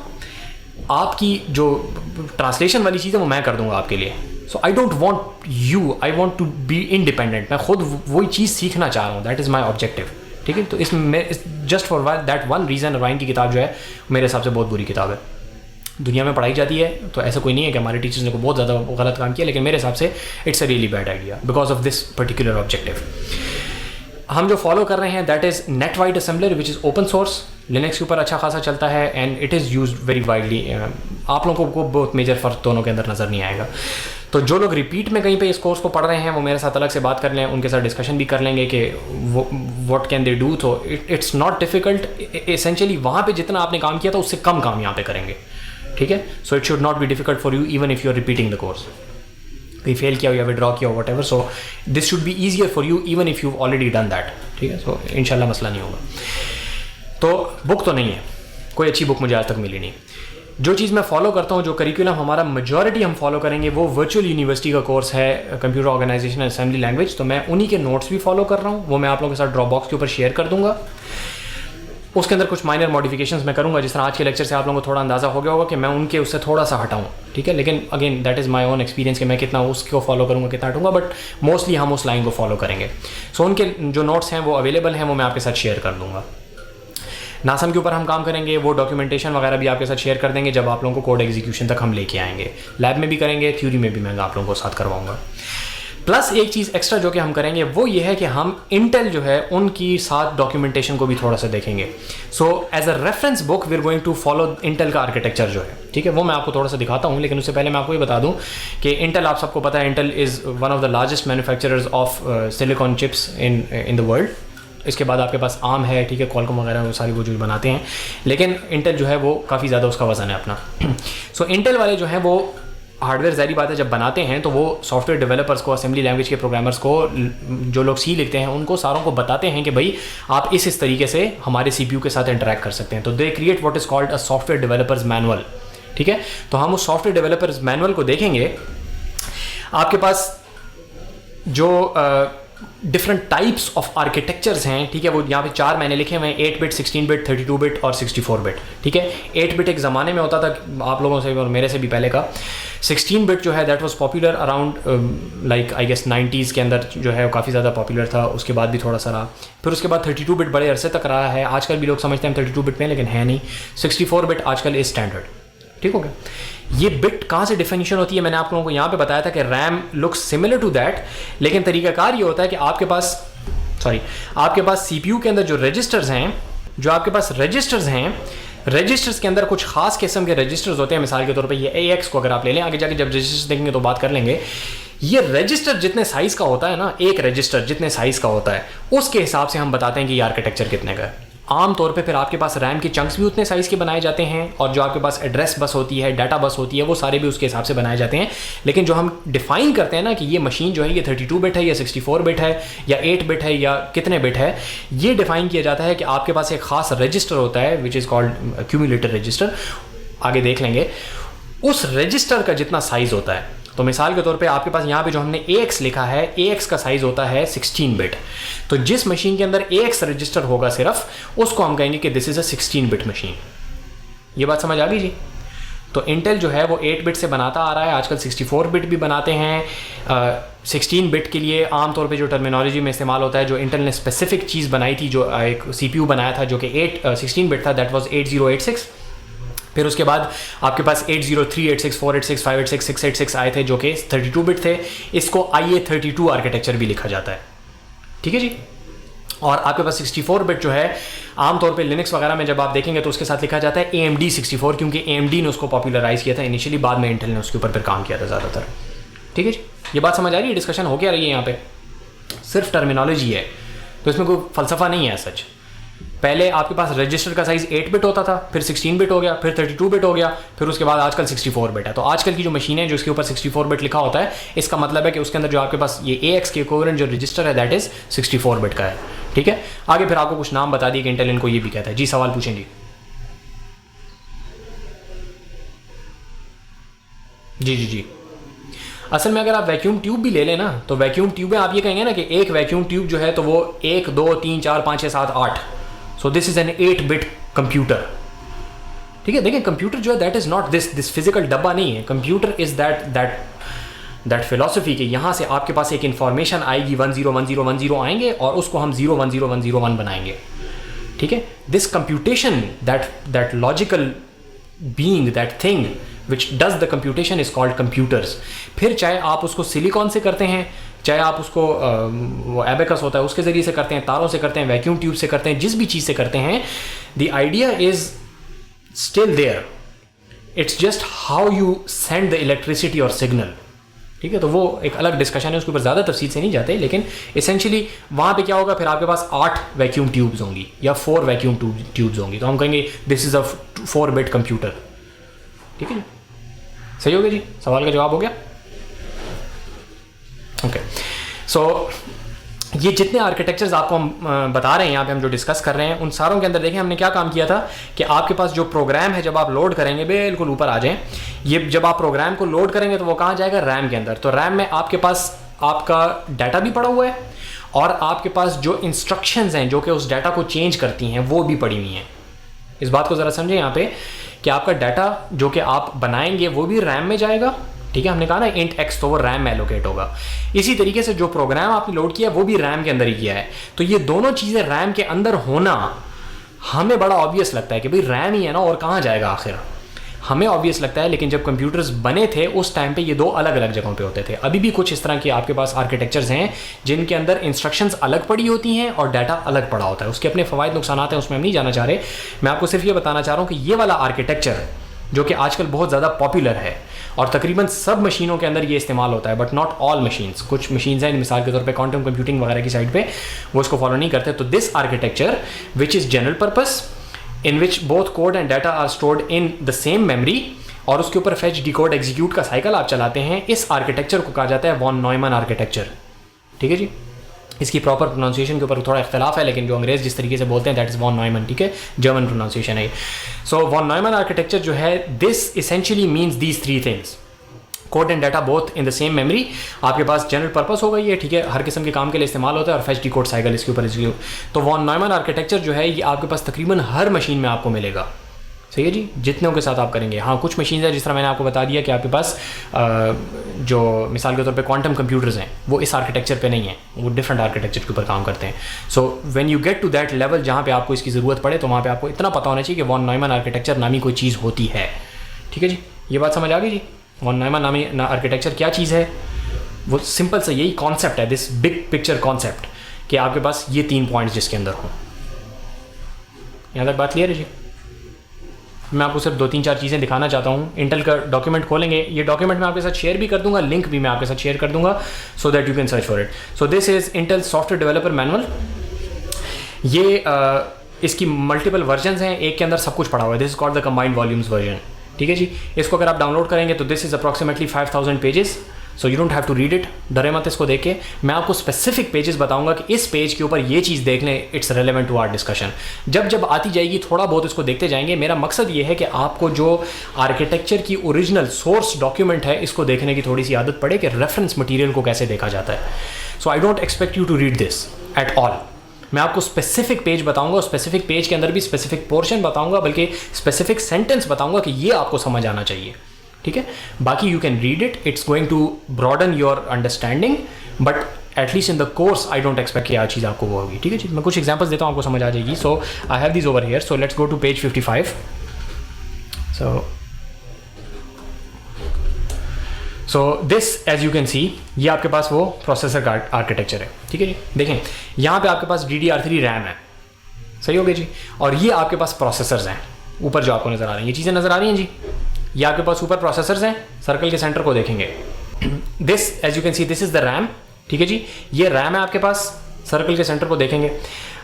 आपकी जो ट्रांसलेशन वाली चीज़ है वो मैं कर दूंगा आपके लिए। So I don't want you, I want to be independent. मैं खुद वही चीज़ सीखना चाह रहा हूँ, दैट इज़ माई ऑब्जेक्टिव। ठीक है, तो इसमें just for that one reason Irvine की किताब जो है मेरे हिसाब से बहुत बुरी किताब है। दुनिया में पढ़ाई जाती है तो ऐसा कोई नहीं है कि हमारे टीचर्स ने को बहुत ज़्यादा गलत काम किया, लेकिन मेरे हिसाब से it's a really bad idea because of this particular objective. हम जो फॉलो कर रहे हैं that is netwide assembler which is open source, Linux के ऊपर अच्छा खासा चलता है and it is used very widely. आप लोगों को बहुत मेजर फ़र्क दोनों के अंदर नज़र नहीं आएगा। तो जो लोग रिपीट में कहीं पे इस कोर्स को पढ़ रहे हैं वो मेरे साथ अलग से बात कर लें, उनके साथ डिस्कशन भी कर लेंगे कि व्हाट कैन दे डू। तो इट्स नॉट डिफ़िकल्ट, एसेंशियली वहाँ पे जितना आपने काम किया था उससे कम काम यहाँ पे करेंगे। ठीक है, so it should not be difficult for you even if you are repeating the course. कहीं फेल किया हो या विड्रॉ किया हो whatever, so this should be easier for you even if you already done that. ठीक है, सो इंशाल्लाह मसला नहीं होगा। तो बुक तो नहीं है, कोई अच्छी बुक मुझे आज तक मिली नहीं। जो चीज़ मैं फॉलो करता हूँ, जो करिकुलम हमारा मेजॉरिटी हम फॉलो करेंगे, वो वर्चुअल यूनिवर्सिटी का कोर्स है computer organization and assembly language. तो मैं उन्हीं के नोट्स भी फॉलो कर रहा हूँ, वो मैं आप लोगों के साथ ड्रॉप बॉक्स के ऊपर शेयर कर दूँगा। उसके अंदर कुछ माइनर मॉडिफिकेशंस मैं करूँगा, जिस तरह आज के लेक्चर से आप लोगों को थोड़ा अंदाज़ा हो गया होगा कि मैं उनके उससे थोड़ा सा हटाऊँ। ठीक है, लेकिन again that is my own experience कि मैं कितना उसको फॉलो करूँगा, कितना हटूँगा, बट मोस्टली हम उस लाइन को फॉलो करेंगे। सो उनके जो नोट्स हैं वो अवेलेबल हैं, वो मैं आपके साथ शेयर कर दूँगा। नासम के ऊपर हम काम करेंगे, वो डॉक्यूमेंटेशन वगैरह भी आपके साथ शेयर कर देंगे जब आप लोगों को कोड एग्जीक्यूशन तक हम लेके आएंगे। लैब में भी करेंगे, थ्योरी में भी मैं आप लोगों को साथ करवाऊँगा। प्लस एक चीज़ एक्स्ट्रा जो कि हम करेंगे वो ये है कि हम इंटेल जो है उनकी साथ डॉक्यूमेंटेशन को भी थोड़ा सा देखेंगे. So as a reference book we are going to follow Intel का आर्किटेक्चर जो है, ठीक है, वो मैं आपको थोड़ा सा दिखाता हूँ. लेकिन उससे पहले मैं आपको ये बता दूँ कि इंटेल, आप सबको पता है, Intel is one of the largest manufacturers of silicon chips in the world. इसके बाद आपके पास आर्म है, ठीक है, क्वालकॉम वगैरह वो सारी वो जो बनाते हैं, लेकिन इंटेल जो है वो काफ़ी ज़्यादा उसका वजन है अपना. सो इंटेल वाले जो हैं वो हार्डवेयर, ज़ाहिर बात है, जब बनाते हैं तो वो सॉफ्टवेयर डेवलपर्स को, असेंबली लैंग्वेज के प्रोग्रामर्स को, जो लोग सी लिखते हैं उनको सारों को बताते हैं कि भाई आप इस तरीके से हमारे CPU के साथ इंटरेक्ट कर सकते हैं. तो they create what is called a software developers manual, ठीक है. तो हम उस सॉफ्टवेयर डेवलपर्स मैनुअल को देखेंगे. आपके पास जो डिफरेंट टाइप्स ऑफ आर्किटेक्चर्स हैं, ठीक है, वो यहाँ पे 4 मैंने लिखे हुए हैं: 8 बिट, 16 बिट, 32 बिट और 64 बिट, ठीक है. 8 बिट एक ज़माने में होता था, आप लोगों से और मेरे से भी पहले का. 16 बिट जो है that was popular around like I guess 90s के अंदर जो है वो काफ़ी ज़्यादा पॉपुलर था. उसके बाद भी थोड़ा सा रहा. फिर उसके बाद 32 बिट बड़े अरसे तक रहा है. आजकल भी लोग समझते हैं 32 बिट में, लेकिन है नहीं. 64 बिट आजकल इज स्टैंडर्ड, ठीक हो गया. ये बिट कहाँ से डिफिनीशन होती है, मैंने आप लोगों को यहाँ पे बताया था कि RAM looks similar to that, लेकिन तरीकाकार ये होता है कि आपके पास CPU के अंदर जो रजिस्टर्स हैं, रजिस्टर्स के अंदर कुछ खास किस्म के रजिस्टर्स होते हैं. मिसाल के तौर पे ये AX को अगर आप ले लें, आगे जाके जब रजिस्टर्स देखेंगे तो बात कर लेंगे. ये रजिस्टर जितने साइज़ का होता है ना, एक रजिस्टर जितने साइज़ का होता है, उसके हिसाब से हम बताते हैं कि ये आर्किटेक्चर कितने का है. आम तौर पे फिर आपके पास रैम के चंक्स भी उतने साइज़ के बनाए जाते हैं, और जो आपके पास एड्रेस बस होती है, डाटा बस होती है, वो सारे भी उसके हिसाब से बनाए जाते हैं. लेकिन जो हम डिफाइन करते हैं ना कि ये मशीन जो है ये 32 बिट है या 64 बिट है या 8 बिट है या कितने बिट है, ये डिफाइन किया जाता है कि आपके पास एक खास रजिस्टर होता है which is called accumulator register. आगे देख लेंगे. उस रजिस्टर का जितना साइज़ होता है, तो मिसाल के तौर पे आपके पास यहाँ पे जो हमने AX लिखा है, AX का साइज़ होता है 16 बिट. तो जिस मशीन के अंदर AX रजिस्टर होगा सिर्फ, उसको हम कहेंगे कि this is a 16 bit machine. ये बात समझ आ गई जी. तो इंटेल जो है वो 8 बिट से बनाता आ रहा है, आजकल 64 बिट भी बनाते हैं. 16 बिट के लिए आमतौर पे जो टर्मिनोलॉजी में इस्तेमाल होता है, जो इंटेल ने स्पेसिफिक चीज़ बनाई थी, जो एक CPU बनाया था जो कि 16 बिट था, दैट वाज 8086. फिर उसके बाद आपके पास 803, 86, 486, 586, 686 आए थे जो कि 32 बिट थे. इसको IA32 आर्किटेक्चर भी लिखा जाता है, ठीक है जी. और आपके पास 64 बिट जो है आमतौर पे लिनक्स वगैरह में जब आप देखेंगे तो उसके साथ लिखा जाता है AMD 64, क्योंकि AMD ने उसको पॉपुलराइज किया था इनिशियली, बाद में इंटेल ने उसके ऊपर फिर काम किया था ज़्यादातर, ठीक है जी. ये बात समझ आ रही है, डिस्कशन हो क्या रही है यहाँ पे, सिर्फ टर्मिनोलॉजी है, तो इसमें कोई फलसफा नहीं है सच. पहले आपके पास रजिस्टर का साइज़ 8 बिट होता था, फिर 16 बिट हो गया, फिर 32 बिट हो गया, फिर उसके बाद आजकल 64 बिट है. तो आजकल की जो मशीनें जो इसके ऊपर 64 बिट लिखा होता है, इसका मतलब है कि उसके अंदर जो आपके पास ये AX के इक्विवेलेंट जो रजिस्टर है दैट इज़ 64 बिट का है, ठीक है. आगे फिर आपको कुछ नाम बता दिए कि इंटेल इनको ये भी कहता है. जी सवाल पूछें जी. जी जी जी. असल में अगर आप वैक्यूम ट्यूब भी ले लें ना, तो वैक्यूम ट्यूब में आप ये कहेंगे ना कि एक वैक्यूम ट्यूब जो है तो वो 1 2 3 4 5 6 7 8. सो this is an 8 bit computer, ठीक है. देखिए कंप्यूटर जो है that is not this physical डब्बा नहीं है. कंप्यूटर इज दैट फिलॉसफी कि यहाँ से आपके पास एक इंफॉर्मेशन आएगी, 101010 आएंगे और उसको हम 010101 बनाएंगे, ठीक है. This computation, that logical being, that thing which does the computation is called computers. फिर चाहे आप उसको सिलिकॉन से करते हैं, चाहे आप उसको वो एबेकस होता है उसके ज़रिए से करते हैं, तारों से करते हैं, वैक्यूम ट्यूब से करते हैं, जिस भी चीज़ से करते हैं, the idea is still there. It's just how you send the electricity or signal. ठीक है, तो वो एक अलग डिस्कशन है, उसके ऊपर ज़्यादा तफसील से नहीं जाते, लेकिन एसेंशियली वहाँ पे क्या होगा, फिर आपके पास 8 वैक्यूम ट्यूब्स होंगी या 4 वैक्यूम ट्यूब्स होंगी, तो हम कहेंगे this is a 4 bit computer, ठीक है. सही हो गया जी, सवाल का जवाब हो गया. ओके. सो ये जितने आर्किटेक्चर्स आपको हम बता रहे हैं यहाँ पे, हम जो डिस्कस कर रहे हैं, उन सारों के अंदर देखें हमने क्या काम किया था कि आपके पास जो प्रोग्राम है जब आप लोड करेंगे, बिल्कुल ऊपर आ जाएं, ये जब आप प्रोग्राम को लोड करेंगे तो वो कहाँ जाएगा, रैम के अंदर. तो रैम में आपके पास आपका डाटा भी पड़ा हुआ है और आपके पास जो इंस्ट्रक्शंस हैं जो कि उस डाटा को चेंज करती हैं वो भी पड़ी हुई हैं. इस बात को ज़रा समझें यहाँ पे कि आपका डाटा जो कि आप बनाएंगे वो भी रैम में जाएगा, ठीक है. हमने कहा ना इंट x, तो वो रैम में एलोकेट होगा. इसी तरीके से जो प्रोग्राम आपने लोड किया वो भी रैम के अंदर ही किया है. तो ये दोनों चीज़ें रैम के अंदर होना हमें बड़ा ऑब्वियस लगता है कि भाई रैम ही है ना, और कहाँ जाएगा आखिर. हमें ऑब्वियस लगता है, लेकिन जब कंप्यूटर्स बने थे उस टाइम पे ये दो अलग अलग जगहों पे होते थे। अभी भी कुछ इस तरह के आपके पास आर्किटेक्चर्स हैं जिनके अंदर इंस्ट्रक्शंस अलग पड़ी होती हैं और डाटा अलग पड़ा होता है। उसके अपने फ़वाइद नुकसान हैं, उसमें हम नहीं जाना चाह रहे। मैं आपको सिर्फ ये बताना चाह रहा हूँ कि ये वाला आर्किटेक्चर जो कि आजकल बहुत ज़्यादा पॉपुलर है और तकरीबन सब मशीनों के अंदर ये इस्तेमाल होता है, बट नॉट ऑल मशीन्स। कुछ मशीन्स हैं मिसाल के तौर पे क्वांटम कंप्यूटिंग वगैरह की साइड पे वो इसको फॉलो नहीं करते। तो this architecture which is general purpose in which both code and data are stored in the same memory और उसके ऊपर फेच डिकोड एग्जीक्यूट का साइकिल आप चलाते हैं, इस आर्किटेक्चर को कहा जाता है वॉन नॉयमन आर्किटेक्चर। ठीक है जी, इसकी प्रॉपर प्रोनाउंसिएशन के ऊपर थोड़ा इख्तलाफ है, लेकिन जो अंग्रेज जिस तरीके से बोलते हैं दैट इज़ वॉन नॉयमन। ठीक है, जर्मन प्रोनाउंसिएशन है। सो वॉन नॉयमन आर्किटेक्चर जो है this essentially means these three things, code and data both in the same memory. आपके पास जनरल पर्पस होगा ये, ठीक है, हर किस्म के काम के लिए इस्तेमाल होता है और फेच डिकोड साइकिल इसके ऊपर एग्जीक्यूट। तो वॉन नॉयमन आर्किटेक्चर जो है ये आपके पास तकरीबन हर मशीन में आपको मिलेगा। सही है जी, जितनों के साथ आप करेंगे। हाँ, कुछ मशीन है जिस तरह मैंने आपको बता दिया कि आपके पास जो मिसाल के तौर पे क्वांटम कंप्यूटर्स हैं वो इस आर्किटेक्चर पे नहीं है, वो डिफरेंट आर्किटेक्चर के ऊपर काम करते हैं। So when you get to that level जहाँ पे आपको इसकी ज़रूरत पड़े तो वहाँ पे आपको इतना पता होना चाहिए कि वॉन नॉयमन आर्किटेक्चर नामी कोई चीज़ होती है। ठीक है जी, ये बात समझ आ गई जी। वॉन नॉयमन नामी आर्किटेक्चर क्या चीज़ है, वो सिंपल सा यही कॉन्सेप्ट है, दिस बिग पिक्चर कॉन्सेप्ट, कि आपके पास ये 3 पॉइंट्स जिसके अंदर हों। यहाँ तक बात क्लियर है जी। मैं आपको सिर्फ 2-3-4 चीज़ें दिखाना चाहता हूँ। इंटेल का डॉक्यूमेंट खोलेंगे, ये डॉक्यूमेंट मैं आपके साथ शेयर भी कर दूंगा, लिंक भी मैं आपके साथ शेयर कर दूंगा so that you can search for it. So this is Intel software developer manual. ये इसकी मल्टीपल वर्जन्स हैं, एक के अंदर सब कुछ पड़ा हुआ है। This is called the combined volumes version. ठीक है जी, इसको अगर आप डाउनलोड करेंगे तो this is approximately 5000 pages. So you don't have to read it, डरे मत इसको देख के। मैं आपको स्पेसिफिक पेजेस बताऊंगा कि इस पेज के ऊपर ये चीज़ देख लें, it's relevant to our discussion. जब जब आती जाएगी थोड़ा बहुत इसको देखते जाएंगे। मेरा मकसद ये है कि आपको जो आर्किटेक्चर की ओरिजिनल सोर्स डॉक्यूमेंट है इसको देखने की थोड़ी सी आदत पड़े कि रेफरेंस मटीरियल को कैसे देखा जाता है। So I don't expect you to read this at all. मैं आपको स्पेसिफिक पेज बताऊंगा, स्पेसिफिक पेज के अंदर भी स्पेसिफिक पोर्शन बताऊंगा, बल्कि स्पेसिफिक सेंटेंस बताऊंगा कि ये आपको समझ आना चाहिए। ठीक है, बाकी you can read it, it's going to broaden your understanding, but at least in the course I don't expect कि चीज़ आपको वो होगी। ठीक है जी, मैं कुछ एग्जांपल्स देता हूँ, आपको समझ आ जाएगी। So I have this over here, so let's go to page 55। So this as you can see, ये आपके पास वो प्रोसेसर का आर्किटेक्चर है। ठीक है जी, देखें यहाँ पे आपके पास DDR3 रैम है, सही हो गया जी, और ये आपके पास प्रोसेसर्स हैं ऊपर जो आपको नज़र आ रही हैं, ये चीज़ें नज़र आ रही हैं जी, ये आपके पास ऊपर प्रोसेसर्स हैं। सर्कल के सेंटर को देखेंगे, this as you can see this is the RAM. ठीक है जी, ये रैम है आपके पास, सर्कल के सेंटर को देखेंगे।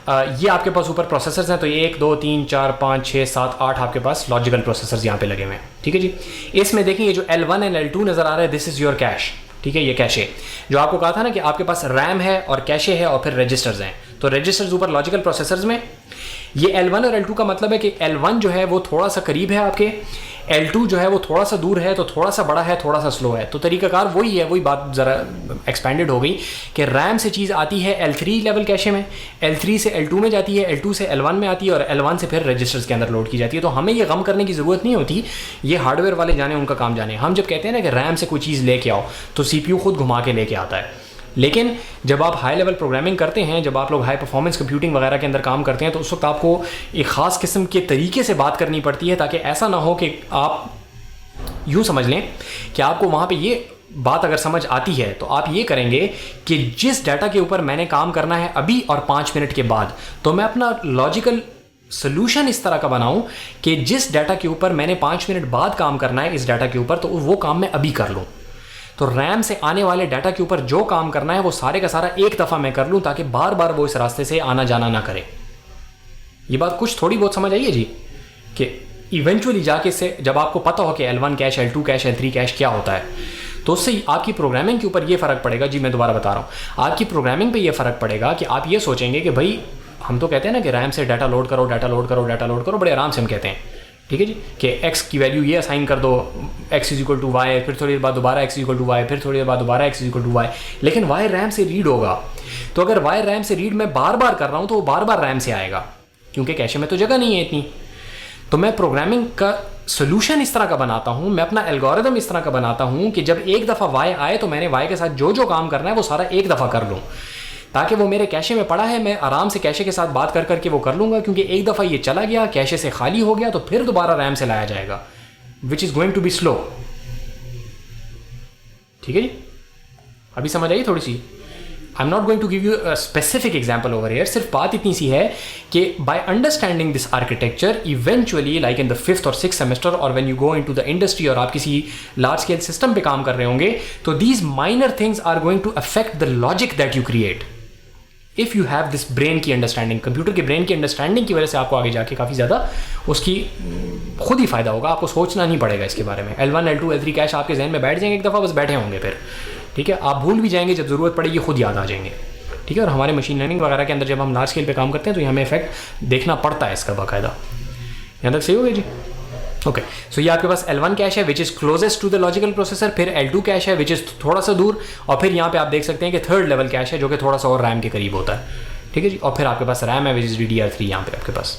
ये आपके पास ऊपर प्रोसेसर्स हैं, तो 1 2 3 4 5 6 7 8 आपके पास लॉजिकल प्रोसेसर्स यहाँ पे लगे हुए हैं। ठीक है जी, इसमें देखें ये जो L1 एंड L2 नज़र आ रहा है, दिस इज़ योर कैश। ठीक है, ये कैशे जो आपको कहा था ना कि आपके पास रैम है और कैशे है और फिर रजिस्टर्स हैं, तो रजिस्टर्स ऊपर लॉजिकल प्रोसेसर्स में। ये L1 और L2 का मतलब है कि L1 जो है वो थोड़ा सा करीब है आपके, L2 जो है वो थोड़ा सा दूर है, तो थोड़ा सा बड़ा है, थोड़ा सा स्लो है। तो तरीकाकार वही है, वही बात ज़रा एक्सपेंडेड हो गई कि रैम से चीज़ आती है L3 लेवल कैशे में, L3 से L2 में जाती है, L2 से L1 में आती है और L1 से फिर रजिस्टर्स के अंदर लोड की जाती है। तो हमें ये गम करने की ज़रूरत नहीं होती, ये हार्डवेयर वाले जाने, उनका काम जाने। हम जब कहते हैं ना कि रैम से कोई चीज़ लेके आओ तो CPU खुद घुमा के लेके आता है, लेकिन जब आप हाई लेवल प्रोग्रामिंग करते हैं, जब आप लोग हाई परफॉर्मेंस कंप्यूटिंग वगैरह के अंदर काम करते हैं, तो उस वक्त आपको एक ख़ास किस्म के तरीके से बात करनी पड़ती है, ताकि ऐसा ना हो कि आप यूँ समझ लें कि आपको वहाँ पे ये बात अगर समझ आती है तो आप ये करेंगे कि जिस डाटा के ऊपर मैंने काम करना है अभी और 5 मिनट के बाद, तो मैं अपना लॉजिकल सोल्यूशन इस तरह का बनाऊं कि जिस डाटा के ऊपर मैंने 5 मिनट बाद काम करना है इस डाटा के ऊपर, तो वो काम मैं अभी कर लूँ। तो रैम से आने वाले डाटा के ऊपर जो काम करना है वो सारे का सारा एक दफ़ा मैं कर लूँ, ताकि बार बार वो इस रास्ते से आना जाना ना करे। ये बात कुछ थोड़ी बहुत समझ आई है जी, कि इवेंचुअली जाके से जब आपको पता हो कि L1 cash, L2 cash, L3 cash क्या होता है, तो उससे आपकी प्रोग्रामिंग के ऊपर ये फ़र्क पड़ेगा। जी मैं दोबारा बता रहा हूँ, आपकी प्रोग्रामिंग पे ये फ़र्क पड़ेगा कि आप ये सोचेंगे कि भाई हम तो कहते हैं ना कि रैम से डाटा लोड करो, डाटा लोड करो, डाटा लोड करो, बड़े आराम से हम कहते हैं। ठीक है जी, कि x की वैल्यू ये असाइन कर दो, x is equal to y, फिर थोड़ी देर बाद दोबारा x is equal to y, फिर थोड़ी देर बाद दोबारा x is equal to y, लेकिन y रैम से रीड होगा। तो अगर y रैम से रीड मैं बार बार कर रहा हूँ तो वो बार बार रैम से आएगा, क्योंकि कैशे में तो जगह नहीं है इतनी। तो मैं प्रोग्रामिंग का सोल्यूशन इस तरह का बनाता हूँ, मैं अपना एल्गोरिदम इस तरह का बनाता हूँ कि जब एक दफ़ा y आए तो मैंने y के साथ जो जो काम करना है वो सारा एक दफ़ा कर लूँ, ताकि वो मेरे कैशे में पड़ा है, मैं आराम से कैशे के साथ बात कर करके वो कर लूँगा, क्योंकि एक दफ़ा ये चला गया, कैशे से खाली हो गया, तो फिर दोबारा रैम से लाया जाएगा। Which is going to be slow. ठीक है जी, अभी समझ आई थोड़ी सी। I am not going to give you a specific example over here, सिर्फ बात इतनी सी है कि by understanding this architecture eventually like in the 5th और 6th सेमेस्टर और when you go into the industry और आप किसी लार्ज स्केल सिस्टम पे काम कर रहे होंगे, तो these minor things are going to affect the logic that you create if you have this brain की अंडरस्टैंडिंग। कंप्यूटर के ब्रेन की अंडरस्टैंडिंग की वजह से आपको आगे जाके काफ़ी ज़्यादा उसकी खुद ही फ़ायदा होगा, आपको सोचना नहीं पड़ेगा इसके बारे में। L1 L2 L3 कैश आपके जहन में बैठ जाएंगे एक दफ़ा, बस बैठे होंगे फिर। ठीक है, आप भूल भी जाएंगे, जब ज़रूरत पड़ेगी खुद याद आ जाएंगे। ठीक है, और हमारे मशीन लर्निंग वगैरह के अंदर जब हम लार्ज स्केल पे काम करते हैं तो हमें इफेक्ट देखना पड़ता है इसका बाकायदा। यहाँ तक सही हो गया जी? ओके, सो ये आपके पास L1 कैश है which is closest to the logical processor, फिर L2 कैश है विच इज़ थोड़ा सा दूर, और फिर यहाँ पे आप देख सकते हैं कि 3rd लेवल कैश है जो कि थोड़ा सा और रैम के करीब होता है। ठीक है जी, और फिर आपके पास रैम है विच इज़ DDR3 यहाँ पे आपके पास।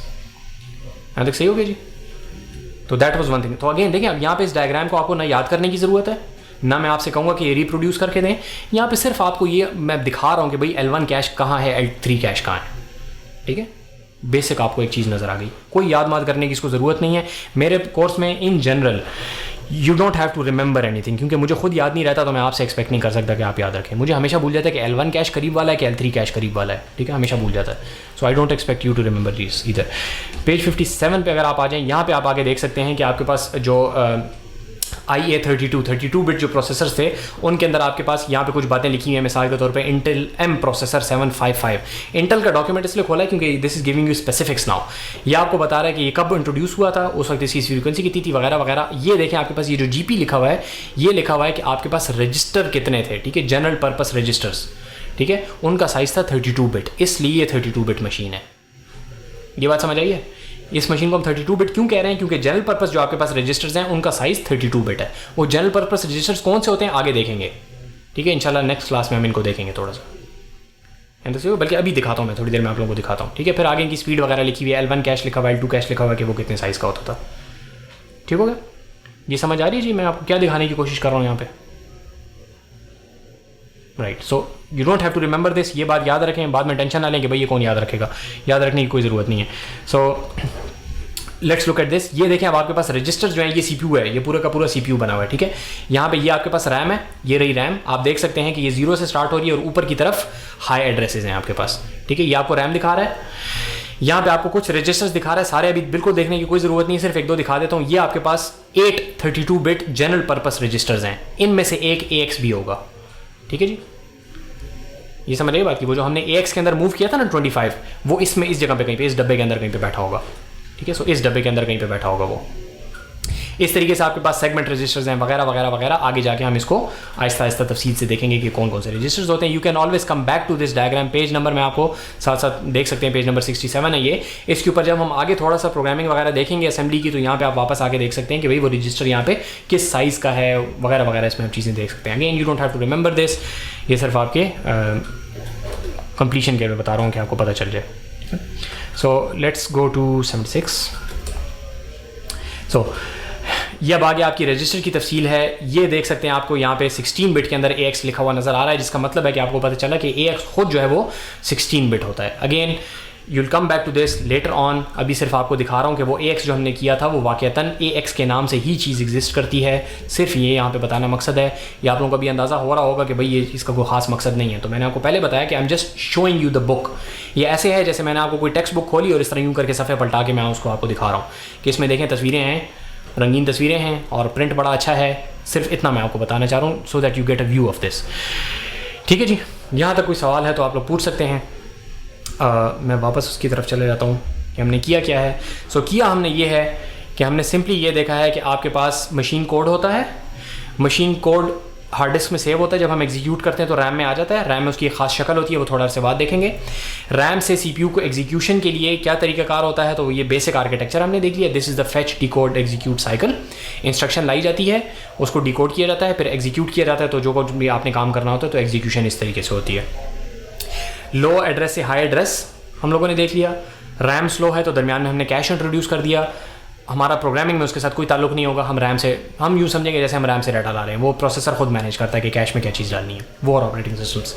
यहाँ तक सही हो गया जी? तो दैट वाज वन थिंग। तो अगेन देखिए, अब यहाँ पे इस डायग्राम को आपको ना याद करने की ज़रूरत है, ना मैं आपसे कहूँगा कि ये रिप्रोड्यूस करके दें। यहाँ पे सिर्फ आपको ये मैं दिखा रहा हूँ कि भाई L1 कैश कहाँ है, L3 कैश कहाँ है। ठीक है, बेसिक आपको एक चीज़ नज़र आ गई, कोई याद माद करने की इसको ज़रूरत नहीं है। मेरे कोर्स में in general you don't have to remember anything, क्योंकि मुझे खुद याद नहीं रहता, तो मैं आपसे एक्सपेक्ट नहीं कर सकता कि आप याद रखें। मुझे हमेशा भूल जाता है कि L1 कैश करीब वाला है कि L3 कैश करीब वाला है। ठीक है, हमेशा भूल जाता है। So I don't expect you to remember this इधर। पेज 57 पे अगर आप आ जाएं, यहाँ पे आप आगे देख सकते हैं कि आपके पास जो IA32 बिट जो प्रोसेसर्स थे उनके अंदर आपके पास यहाँ पे कुछ बातें लिखी हुई हैं। मिसाल के तौर पे इंटेल M प्रोसेसर 755। इंटेल का डॉक्यूमेंट इसलिए खोला है क्योंकि this is giving you specifics now. ये आपको बता रहा है कि ये कब इंट्रोड्यूस हुआ था, उस वक्त इसकी फ्रीक्वेंसी कितनी थी वगैरह वगैरह। ये देखें आपके पास ये जो GP लिखा हुआ है, ये लिखा हुआ है कि आपके पास रजिस्टर कितने थे। ठीक है, जनरल पर्पस रजिस्टर्स। ठीक है, उनका साइज़ था 32 बिट, इसलिए ये 32 बिट मशीन है। ये बात समझ आई है? इस मशीन को हम 32 बिट क्यों कह रहे हैं? क्योंकि जनरल पर्पस जो आपके पास रजिस्टर्स हैं उनका साइज़ 32 बिट है। वो जनरल पर्पस रजिस्टर्स कौन से होते हैं आगे देखेंगे। ठीक है, इंशाल्लाह नेक्स्ट क्लास में हम इनको देखेंगे थोड़ा सा, बल्कि अभी दिखाता हूँ मैं, थोड़ी देर में आप लोगों को दिखाता हूँ। ठीक है, फिर आगे इनकी स्पीड वगैरह लिखी हुई है, L1 कैश लिखा हुआ है, L2 कैश लिखा हुआ है कि वो कितने साइज़ का होता था। ठीक हो गया, ये समझ आ रही है जी मैं आपको क्या दिखाने की कोशिश कर रहा हूँ यहाँ पे? Right, so you don't have to remember this. ये बात याद रखें, बाद में टेंशन ना लें कि भाई ये कौन याद रखेगा, याद रखने की कोई ज़रूरत नहीं है। So let's look at this. ये देखें, अब आपके पास रजिस्टर्स जो है, ये CPU है, ये पूरा का पूरा CPU बना हुआ है। ठीक है, यहाँ पे ये आपके पास रैम है, ये रही रैम। आप देख सकते हैं कि ये 0 से स्टार्ट हो रही है और ऊपर की तरफ हाई एड्रेसेस हैं आपके पास। ठीक है, ये आपको रैम दिखा रहा है, यहाँ पे आपको कुछ रजिस्टर्स दिखा रहा है, सारे अभी बिल्कुल देखने की कोई ज़रूरत नहीं है, सिर्फ 1-2 दिखा देता हूँ। ये आपके पास 8 32 बिट जनरल पर्पस रजिस्टर्स हैं, इनमें से एक AX भी होगा। ठीक है जी, ये समझ रही बात की? वो जो हमने AX के अंदर मूव किया था ना 25, वो इसमें इस जगह पे कहीं पे, इस डब्बे के अंदर कहीं पे बैठा होगा। ठीक है, सो इस डब्बे के अंदर कहीं पे बैठा होगा वो। इस तरीके से आपके पास सेगमेंट रजिस्टर्स हैं वगैरह वगैरह वगैरह। आगे जाके हम इसको आहिस्ता आहिस्ता तफसील से देखेंगे कि कौन कौन से रजिस्टर्स होते हैं। You can always come back to this diagram. Page number में आपको साथ साथ देख सकते हैं, पेज नंबर 67 है ये। इसके ऊपर जब हम आगे थोड़ा सा प्रोग्रामिंग वगैरह देखेंगे असेंबली की, तो यहाँ पे आप वापस आके देख सकते हैं कि भाई वो रजिस्टर यहाँ पे किस साइज़ का है वगैरह वगैरह, इसमें हम चीज़ें देख सकते हैं। Again you don't have to remember this, ये सिर्फ आपके कंप्लीशन के मैं बता रहा हूँ कि आपको पता चल जाए। सो लेट्स गो टू 76। सो ये अब आगे आपकी रजिस्टर की तफसील है। ये देख सकते हैं आपको यहाँ पे 16 बिट के अंदर AX लिखा हुआ नज़र आ रहा है, जिसका मतलब है कि आपको पता चला कि AX खुद जो है वो 16 बिट होता है। Again you will come back to this later on. अभी सिर्फ आपको दिखा रहा हूँ कि वो AX जो हमने किया था वो वाक़तन AX के नाम से ही चीज़ एग्जिस्ट करती है। सिर्फ ये यहाँ पे बताना मकसद है। ये आप लोगों को भी अंदाज़ा हो रहा होगा कि भाई ये इसका कोई ख़ास मकसद नहीं है। तो मैंने आपको पहले बताया कि I am just showing you the book. ये ऐसे है जैसे मैंने आपको कोई टेक्स्ट बुक खोली और इस तरह यूँ करके सफ़े पलटा के मैं उसको आपको दिखा रहा हूँ कि इसमें देखें तस्वीरें हैं, रंगीन तस्वीरें हैं और प्रिंट बड़ा अच्छा है। सिर्फ इतना मैं आपको बताना चाह रहा हूँ so that you get a view of this. ठीक है जी, यहाँ तक कोई सवाल है तो आप लोग पूछ सकते हैं। मैं वापस उसकी तरफ चले जाता हूँ कि हमने किया क्या है। सो किया हमने ये है कि हमने सिंपली ये देखा है कि आपके पास मशीन कोड होता है। मशीन कोड हार्ड डिस्क में सेव होता है, जब हम एग्जीक्यूट करते हैं तो रैम में आ जाता है। रैम में उसकी एक खास शक्ल होती है, वो थोड़ा से बाद देखेंगे। रैम से CPU को एग्जीक्यूशन के लिए क्या तरीकाकार होता है, तो ये बेसिक आर्किटेक्चर हमने देख लिया। This is the fetch decode execute cycle. Instruction लाई जाती है, उसको डिकोड किया जाता है, फिर एग्जीक्यूट किया जाता है। तो जो कुछ भी आपने काम करना होता है तो एग्जीक्यूशन इस तरीके से होती है। लो एड्रेस से हाई एड्रेस हम लोगों ने देख लिया। रैम स्लो है तो दरमियान में हमने कैश इंट्रोड्यूस कर दिया। हमारा प्रोग्रामिंग में उसके साथ कोई ताल्लुक नहीं होगा। हम यूँ समझेंगे जैसे हम रैम से डाटा ला रहे हैं, वो प्रोसेसर खुद मैनेज करता है कि कैश में क्या चीज़ डालनी है, वो और ऑपरेटिंग सिस्टम्स।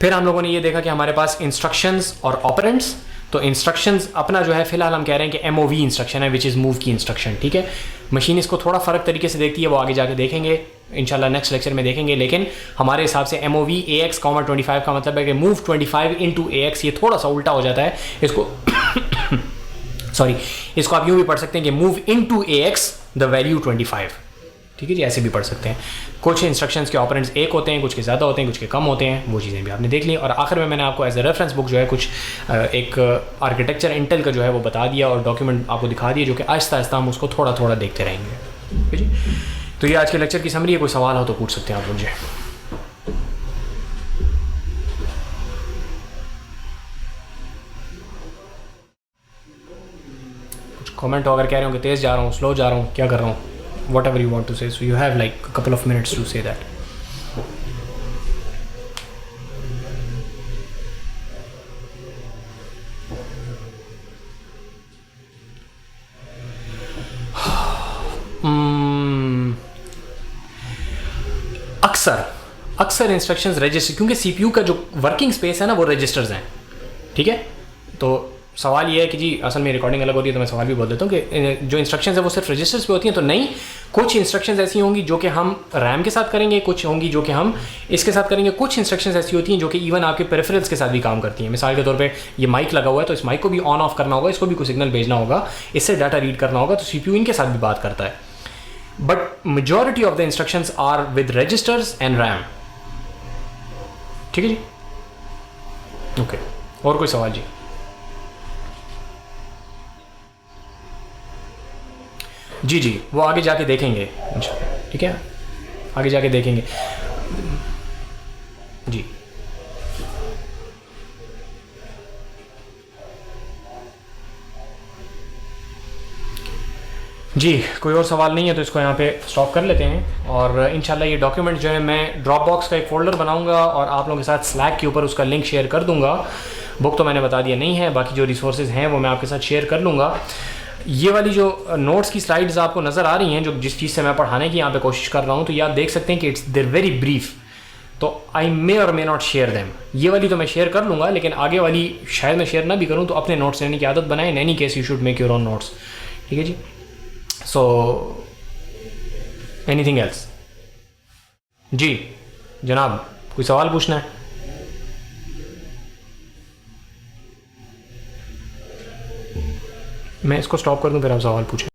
फिर हम लोगों ने ये देखा कि हमारे पास इंस्ट्रक्शंस और ऑपरेंड्स, तो इंस्ट्रक्शंस अपना जो है फिलहाल हम कह रहे हैं कि MOV इंस्ट्रक्शन है, विच इज़ मूव की इंस्ट्रक्शन, ठीक है। मशीन इसको थोड़ा फ़र्क तरीके से देखती है, वो आगे जाके देखेंगे इंशाल्लाह नेक्स्ट लेक्चर में देखेंगे, लेकिन हमारे हिसाब से MOV AX, 25 का मतलब है कि मूव 25 into AX, ये थोड़ा सा उल्टा हो जाता है इसको सॉरी, इसको आप यूँ भी पढ़ सकते हैं कि move into AX the value 25, ठीक है जी, ऐसे भी पढ़ सकते हैं। कुछ इंस्ट्रक्शंस के ऑपरेंड्स एक होते हैं, कुछ के ज़्यादा होते हैं, कुछ के कम होते हैं, वो चीज़ें भी आपने देख ली। और आखिर में मैंने आपको एज ए रेफरेंस बुक जो है कुछ एक आर्किटेक्चर इंटेल का जो है वो बता दिया और डॉक्यूमेंट आपको दिखा दिया, जो कि आहिस्ता आहिस्ता हम उसको थोड़ा थोड़ा देखते रहेंगे, ठीक है जी। तो ये आज के लेक्चर की समरी है, कोई सवाल हो तो पूछ सकते हैं आप मुझे। कुछ कमेंट अगर कह रहे हो कि तेज़ जा रहा हूँ, स्लो जा रहा हूँ, क्या कर रहा हूँ, whatever you want to say, so you have like a couple of minutes to say that. अक्सर इंस्ट्रक्शंस रजिस्टर, क्योंकि CPU का जो वर्किंग स्पेस है ना वो रजिस्टर्स हैं, ठीक है। तो सवाल ये है कि जी असल में रिकॉर्डिंग अलग होती है तो मैं सवाल भी बोल देता हूँ कि जो इंस्ट्रक्शंस है वो सिर्फ रजिस्टर्स पे होती हैं, तो नहीं, कुछ इंस्ट्रक्शंस ऐसी होंगी जो कि हम रैम के साथ करेंगे, कुछ होंगी जो कि हम इसके साथ करेंगे, कुछ इंस्ट्रक्शंस ऐसी होती हैं जो कि इवन आपके पेरिफेरल्स के साथ भी काम करती हैं। मिसाल के तौर पे ये माइक लगा हुआ है तो इस माइक को भी ऑन ऑफ करना होगा, इसको भी कोई सिग्नल भेजना होगा, इससे डाटा रीड करना होगा, तो CPU इनके साथ भी बात करता है। But majority of the instructions are with registers and RAM, ठीक है जी, ओके। और कोई सवाल जी? जी, वो आगे जाके देखेंगे इंशाल्लाह, ठीक है, आगे जाके देखेंगे जी। जी, कोई और सवाल नहीं है तो इसको यहाँ पे स्टॉप कर लेते हैं। और इंशाल्लाह ये डॉक्यूमेंट जो है मैं ड्रॉपबॉक्स का एक फ़ोल्डर बनाऊंगा और आप लोगों के साथ स्लैक के ऊपर उसका लिंक शेयर कर दूंगा। बुक तो मैंने बता दिया नहीं है, बाकी जो रिसोर्सेज हैं वो मैं आपके साथ शेयर कर लूँगा। ये वाली जो नोट्स की स्लाइड्स आपको नज़र आ रही हैं, जो जिस चीज़ से मैं पढ़ाने की यहाँ पे कोशिश कर रहा हूँ, तो ये आप देख सकते हैं कि इट्स देर वेरी ब्रीफ, तो आई मे और मे नॉट शेयर दैम। ये वाली तो मैं शेयर कर लूँगा, लेकिन आगे वाली शायद मैं शेयर ना भी करूँ, तो अपने नोट्स लेने की आदत बनाएं। In any case you should make your own notes, ठीक है जी। So anything else? जी जनाब, कोई सवाल पूछना है? मैं इसको स्टॉप कर दूं फिर आप सवाल पूछें।